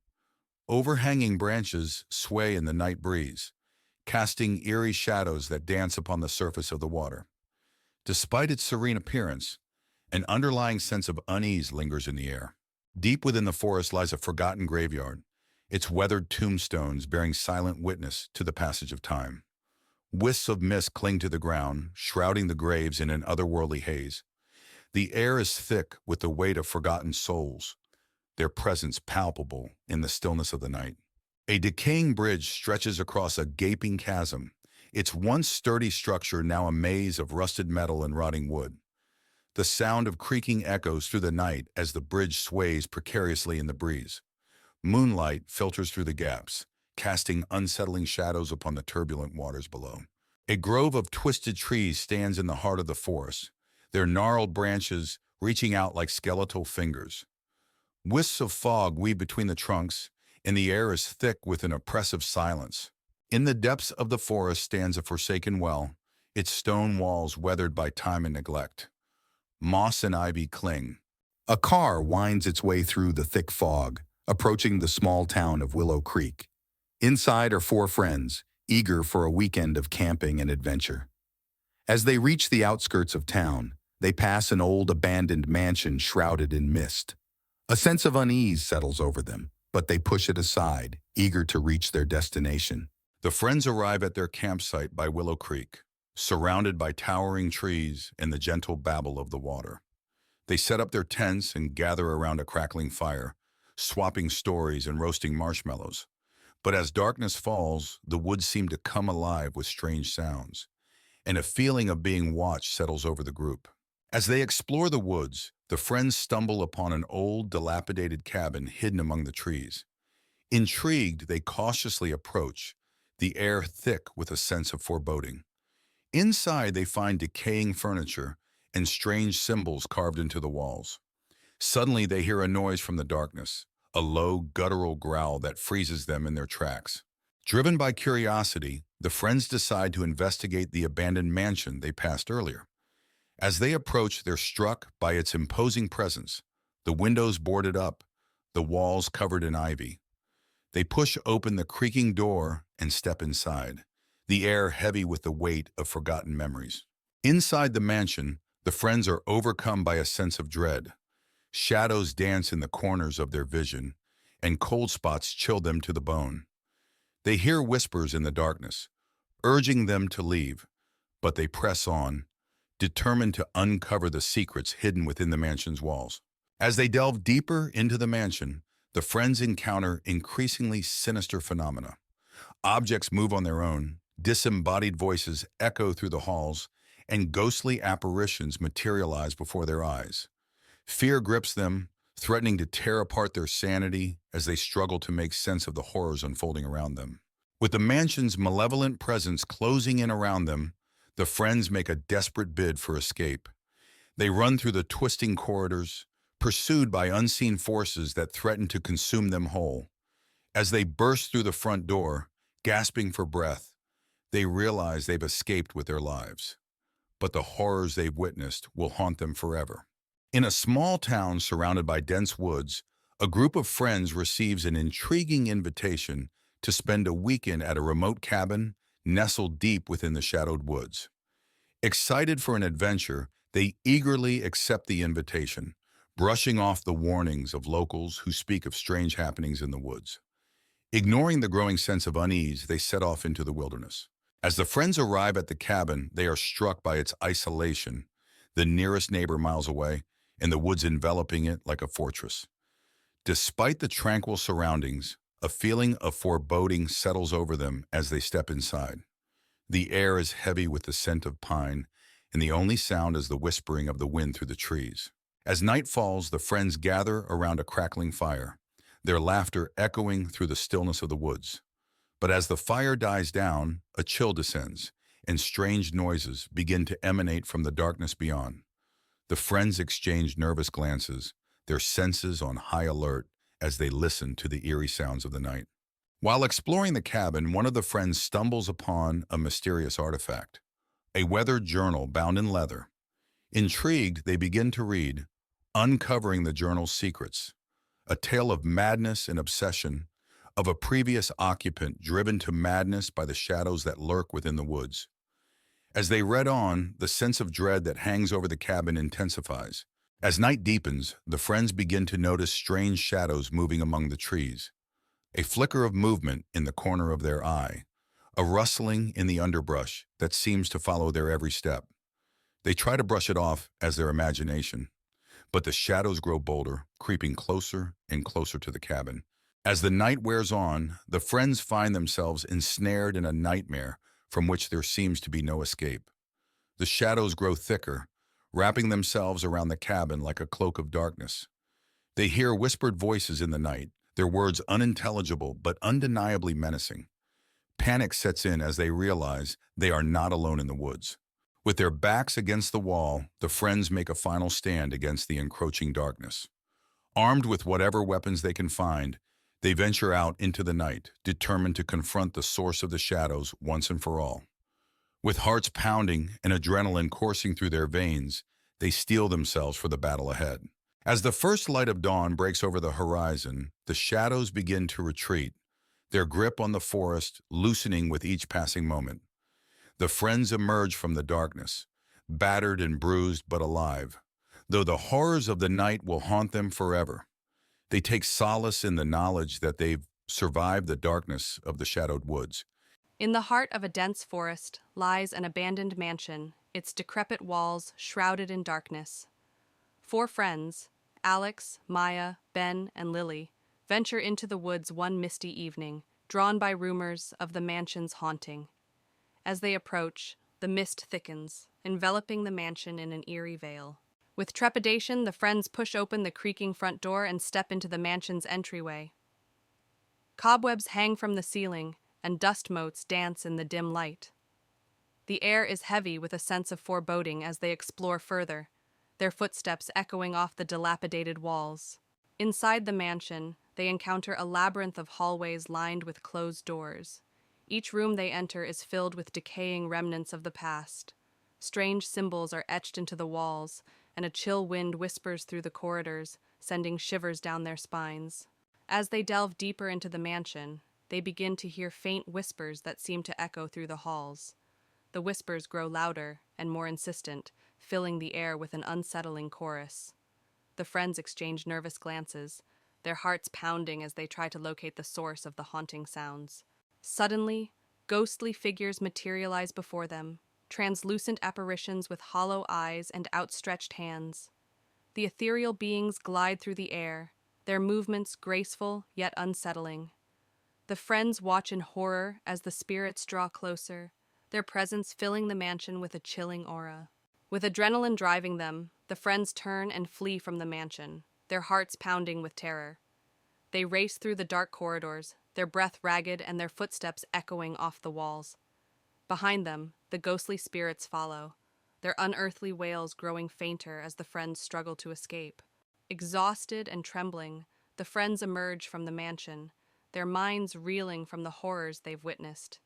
Overhanging branches sway in the night breeze, casting eerie shadows that dance upon the surface of the water. Despite its serene appearance, an underlying sense of unease lingers in the air. Deep within the forest lies a forgotten graveyard, its weathered tombstones bearing silent witness to the passage of time. Wisps of mist cling to the ground, shrouding the graves in an otherworldly haze. The air is thick with the weight of forgotten souls, their presence palpable in the stillness of the night. A decaying bridge stretches across a gaping chasm, its once sturdy structure now a maze of rusted metal and rotting wood. The sound of creaking echoes through the night as the bridge sways precariously in the breeze. Moonlight filters through the gaps, casting unsettling shadows upon the turbulent waters below. A grove of twisted trees stands in the heart of the forest, their gnarled branches reaching out like skeletal fingers. Wisps of fog weave between the trunks, and the air is thick with an oppressive silence. In the depths of the forest stands a forsaken well, its stone walls weathered by time and neglect. Moss and ivy cling. A car winds its way through the thick fog, approaching the small town of Willow Creek. Inside are four friends, eager for a weekend of camping and adventure. As they reach the outskirts of town, they pass an old abandoned mansion shrouded in mist. A sense of unease settles over them, but they push it aside, eager to reach their destination. The friends arrive at their campsite by Willow Creek, surrounded by towering trees and the gentle babble of the water. They set up their tents and gather around a crackling fire, swapping stories and roasting marshmallows. But as darkness falls, the woods seem to come alive with strange sounds, and a feeling of being watched settles over the group. As they explore the woods, the friends stumble upon an old, dilapidated cabin hidden among the trees. Intrigued, they cautiously approach, the air thick with a sense of foreboding. Inside, they find decaying furniture and strange symbols carved into the walls. Suddenly, they hear a noise from the darkness, a low, guttural growl that freezes them in their tracks. Driven by curiosity, the friends decide to investigate the abandoned mansion they passed earlier. As they approach, they're struck by its imposing presence, the windows boarded up, the walls covered in ivy. They push open the creaking door and step inside, the air heavy with the weight of forgotten memories. Inside the mansion, the friends are overcome by a sense of dread. Shadows dance in the corners of their vision, and cold spots chill them to the bone. They hear whispers in the darkness, urging them to leave, but they press on, determined to uncover the secrets hidden within the mansion's walls. As they delve deeper into the mansion, the friends encounter increasingly sinister phenomena. Objects move on their own, disembodied voices echo through the halls, and ghostly apparitions materialize before their eyes. Fear grips them, threatening to tear apart their sanity as they struggle to make sense of the horrors unfolding around them. With the mansion's malevolent presence closing in around them, the friends make a desperate bid for escape. They run through the twisting corridors, pursued by unseen forces that threaten to consume them whole. As they burst through the front door, gasping for breath, they realize they've escaped with their lives. But the horrors they've witnessed will haunt them forever. In a small town surrounded by dense woods, a group of friends receives an intriguing invitation to spend a weekend at a remote cabin nestled deep within the shadowed woods. Excited for an adventure, they eagerly accept the invitation, brushing off the warnings of locals who speak of strange happenings in the woods. Ignoring the growing sense of unease, they set off into the wilderness. As the friends arrive at the cabin, they are struck by its isolation, the nearest neighbor miles away, and the woods enveloping it like a fortress. Despite the tranquil surroundings, a feeling of foreboding settles over them as they step inside. The air is heavy with the scent of pine, and the only sound is the whispering of the wind through the trees. As night falls, the friends gather around a crackling fire, their laughter echoing through the stillness of the woods. But as the fire dies down, a chill descends, and strange noises begin to emanate from the darkness beyond. The friends exchange nervous glances, their senses on high alert as they listen to the eerie sounds of the night. While exploring the cabin, one of the friends stumbles upon a mysterious artifact, a weathered journal bound in leather. Intrigued, they begin to read, uncovering the journal's secrets, a tale of madness and obsession, of a previous occupant driven to madness by the shadows that lurk within the woods. As they read on, the sense of dread that hangs over the cabin intensifies. As night deepens, the friends begin to notice strange shadows moving among the trees. A flicker of movement in the corner of their eye, a rustling in the underbrush that seems to follow their every step. They try to brush it off as their imagination, but the shadows grow bolder, creeping closer and closer to the cabin. As the night wears on, the friends find themselves ensnared in a nightmare from which there seems to be no escape. The shadows grow thicker, wrapping themselves around the cabin like a cloak of darkness. They hear whispered voices in the night, their words unintelligible but undeniably menacing. Panic sets in as they realize they are not alone in the woods. With their backs against the wall, the friends make a final stand against the encroaching darkness. Armed with whatever weapons they can find, they venture out into the night, determined to confront the source of the shadows once and for all. With hearts pounding and adrenaline coursing through their veins, they steel themselves for the battle ahead. As the first light of dawn breaks over the horizon, the shadows begin to retreat, their grip on the forest loosening with each passing moment. The friends emerge from the darkness, battered and bruised but alive, though the horrors of the night will haunt them forever. They take solace in the knowledge that they've survived the darkness of the shadowed woods. In the heart of a dense forest lies an abandoned mansion, its decrepit walls shrouded in darkness. Four friends, Alex, Maya, Ben, and Lily, venture into the woods one misty evening, drawn by rumors of the mansion's haunting. As they approach, the mist thickens, enveloping the mansion in an eerie veil. With trepidation, the friends push open the creaking front door and step into the mansion's entryway. Cobwebs hang from the ceiling, and dust motes dance in the dim light. The air is heavy with a sense of foreboding as they explore further, their footsteps echoing off the dilapidated walls. Inside the mansion, they encounter a labyrinth of hallways lined with closed doors. Each room they enter is filled with decaying remnants of the past. Strange symbols are etched into the walls, and a chill wind whispers through the corridors, sending shivers down their spines. As they delve deeper into the mansion, they begin to hear faint whispers that seem to echo through the halls. The whispers grow louder and more insistent, filling the air with an unsettling chorus. The friends exchange nervous glances, their hearts pounding as they try to locate the source of the haunting sounds. Suddenly, ghostly figures materialize before them, translucent apparitions with hollow eyes and outstretched hands. The ethereal beings glide through the air, their movements graceful yet unsettling. The friends watch in horror as the spirits draw closer, their presence filling the mansion with a chilling aura. With adrenaline driving them, the friends turn and flee from the mansion, their hearts pounding with terror. They race through the dark corridors, their breath ragged and their footsteps echoing off the walls. Behind them, the ghostly spirits follow, their unearthly wails growing fainter as the friends struggle to escape. Exhausted and trembling, the friends emerge from the mansion, their minds reeling from the horrors they've witnessed.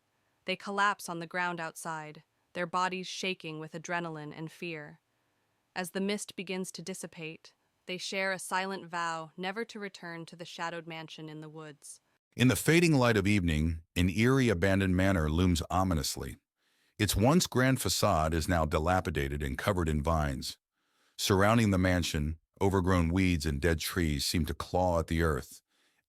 They collapse on the ground outside, their bodies shaking with adrenaline and fear. As the mist begins to dissipate, they share a silent vow never to return to the shadowed mansion in the woods. In the fading light of evening, an eerie abandoned manor looms ominously. Its once grand facade is now dilapidated and covered in vines. Surrounding the mansion, overgrown weeds and dead trees seem to claw at the earth,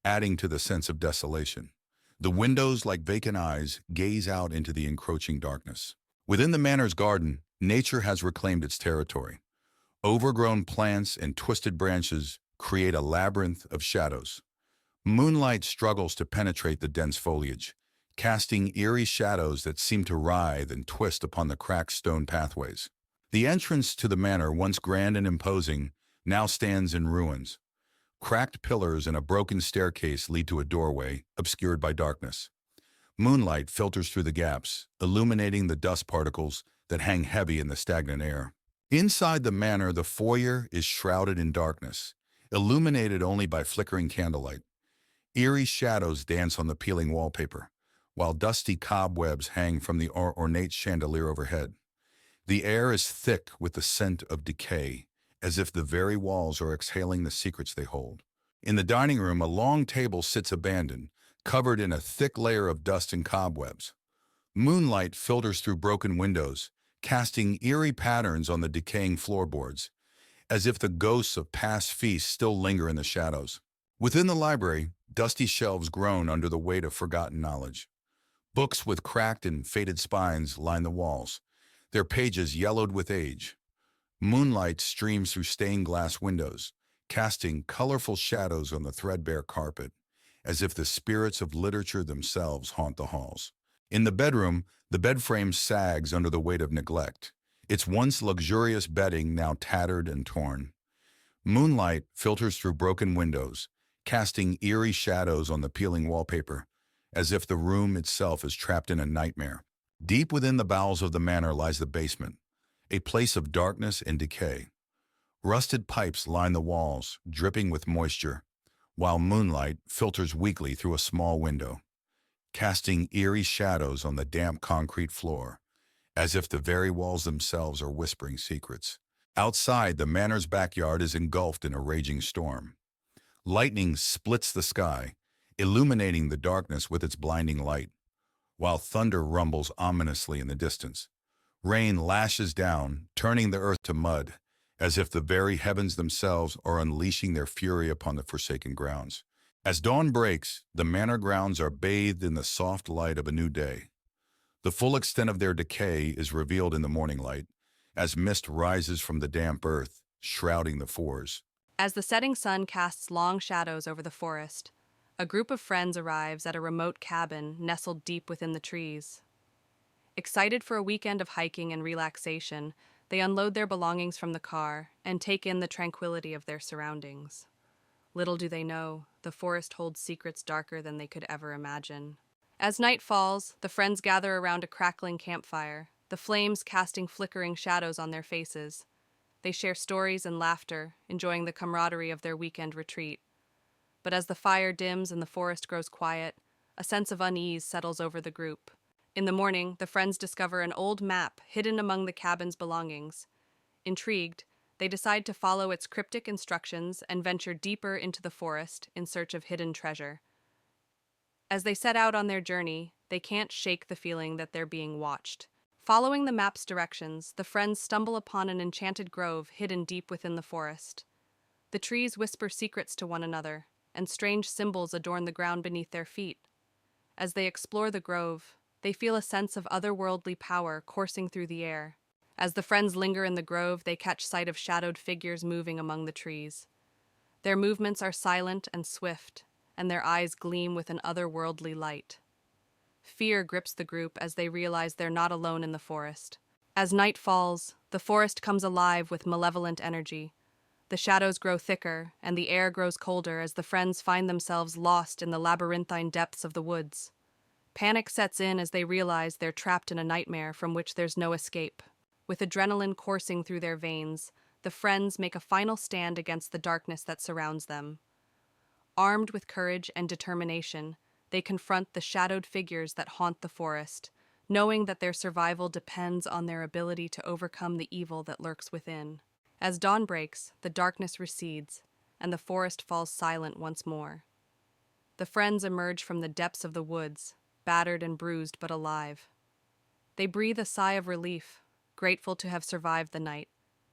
adding to the sense of desolation. The windows, like vacant eyes, gaze out into the encroaching darkness. Within the manor's garden, nature has reclaimed its territory. Overgrown plants and twisted branches create a labyrinth of shadows. Moonlight struggles to penetrate the dense foliage, casting eerie shadows that seem to writhe and twist upon the cracked stone pathways. The entrance to the manor, once grand and imposing, now stands in ruins. Cracked pillars and a broken staircase lead to a doorway, obscured by darkness. Moonlight filters through the gaps, illuminating the dust particles that hang heavy in the stagnant air. Inside the manor, the foyer is shrouded in darkness, illuminated only by flickering candlelight. Eerie shadows dance on the peeling wallpaper, while dusty cobwebs hang from the ornate chandelier overhead. The air is thick with the scent of decay, as if the very walls are exhaling the secrets they hold. In the dining room, a long table sits abandoned, covered in a thick layer of dust and cobwebs. Moonlight filters through broken windows, casting eerie patterns on the decaying floorboards, as if the ghosts of past feasts still linger in the shadows. Within the library, dusty shelves groan under the weight of forgotten knowledge. Books with cracked and faded spines line the walls, their pages yellowed with age. Moonlight streams through stained glass windows, casting colorful shadows on the threadbare carpet, as if the spirits of literature themselves haunt the halls. In the bedroom, the bed frame sags under the weight of neglect, its once luxurious bedding now tattered and torn. Moonlight filters through broken windows, casting eerie shadows on the peeling wallpaper, as if the room itself is trapped in a nightmare. Deep within the bowels of the manor lies the basement, a place of darkness and decay. Rusted pipes line the walls, dripping with moisture, while moonlight filters weakly through a small window, casting eerie shadows on the damp concrete floor, as if the very walls themselves are whispering secrets. Outside, the manor's backyard is engulfed in a raging storm. Lightning splits the sky, illuminating the darkness with its blinding light, while thunder rumbles ominously in the distance. Rain lashes down, turning the earth to mud, as if the very heavens themselves are unleashing their fury upon the forsaken grounds. As dawn breaks, the manor grounds are bathed in the soft light of a new day. The full extent of their decay is revealed in the morning light, as mist rises from the damp earth, shrouding the fours. As the setting sun casts long shadows over the forest, a group of friends arrives at a remote cabin nestled deep within the trees. Excited for a weekend of hiking and relaxation, they unload their belongings from the car and take in the tranquility of their surroundings. Little do they know, the forest holds secrets darker than they could ever imagine. As night falls, the friends gather around a crackling campfire, the flames casting flickering shadows on their faces. They share stories and laughter, enjoying the camaraderie of their weekend retreat. But as the fire dims and the forest grows quiet, a sense of unease settles over the group. In the morning, the friends discover an old map hidden among the cabin's belongings. Intrigued, they decide to follow its cryptic instructions and venture deeper into the forest in search of hidden treasure. As they set out on their journey, they can't shake the feeling that they're being watched. Following the map's directions, the friends stumble upon an enchanted grove hidden deep within the forest. The trees whisper secrets to one another, and strange symbols adorn the ground beneath their feet. As they explore the grove, they feel a sense of otherworldly power coursing through the air. As the friends linger in the grove, they catch sight of shadowed figures moving among the trees. Their movements are silent and swift, and their eyes gleam with an otherworldly light. Fear grips the group as they realize they're not alone in the forest. As night falls, the forest comes alive with malevolent energy. The shadows grow thicker, and the air grows colder as the friends find themselves lost in the labyrinthine depths of the woods. Panic sets in as they realize they're trapped in a nightmare from which there's no escape. With adrenaline coursing through their veins, the friends make a final stand against the darkness that surrounds them. Armed with courage and determination, they confront the shadowed figures that haunt the forest, knowing that their survival depends on their ability to overcome the evil that lurks within. As dawn breaks, the darkness recedes, and the forest falls silent once more. The friends emerge from the depths of the woods, battered and bruised but alive. They breathe a sigh of relief, grateful to have survived the night,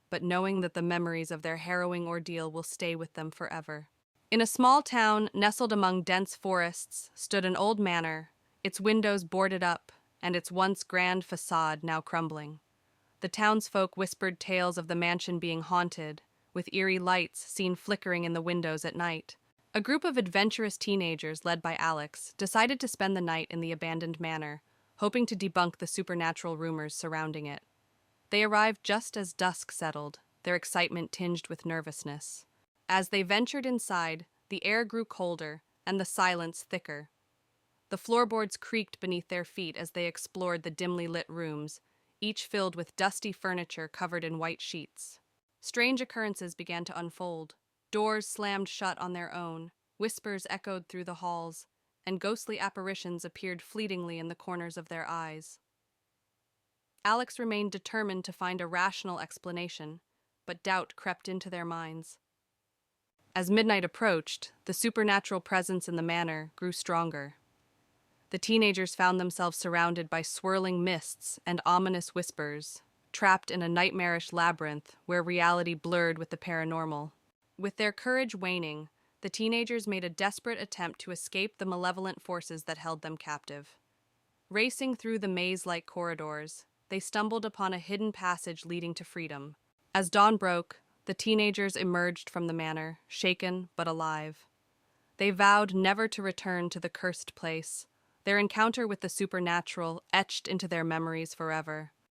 but knowing that the memories of their harrowing ordeal will stay with them forever. In a small town nestled among dense forests stood an old manor, its windows boarded up, and its once grand facade now crumbling. The townsfolk whispered tales of the mansion being haunted, with eerie lights seen flickering in the windows at night. A group of adventurous teenagers led by Alex decided to spend the night in the abandoned manor, hoping to debunk the supernatural rumors surrounding it. They arrived just as dusk settled, their excitement tinged with nervousness. As they ventured inside, the air grew colder and the silence thicker. The floorboards creaked beneath their feet as they explored the dimly lit rooms, each filled with dusty furniture covered in white sheets. Strange occurrences began to unfold. Doors slammed shut on their own, whispers echoed through the halls, and ghostly apparitions appeared fleetingly in the corners of their eyes. Alex remained determined to find a rational explanation, but doubt crept into their minds. As midnight approached, the supernatural presence in the manor grew stronger. The teenagers found themselves surrounded by swirling mists and ominous whispers, trapped in a nightmarish labyrinth where reality blurred with the paranormal. With their courage waning, the teenagers made a desperate attempt to escape the malevolent forces that held them captive. Racing through the maze-like corridors, they stumbled upon a hidden passage leading to freedom. As dawn broke, the teenagers emerged from the manor, shaken but alive. They vowed never to return to the cursed place, their encounter with the supernatural etched into their memories forever.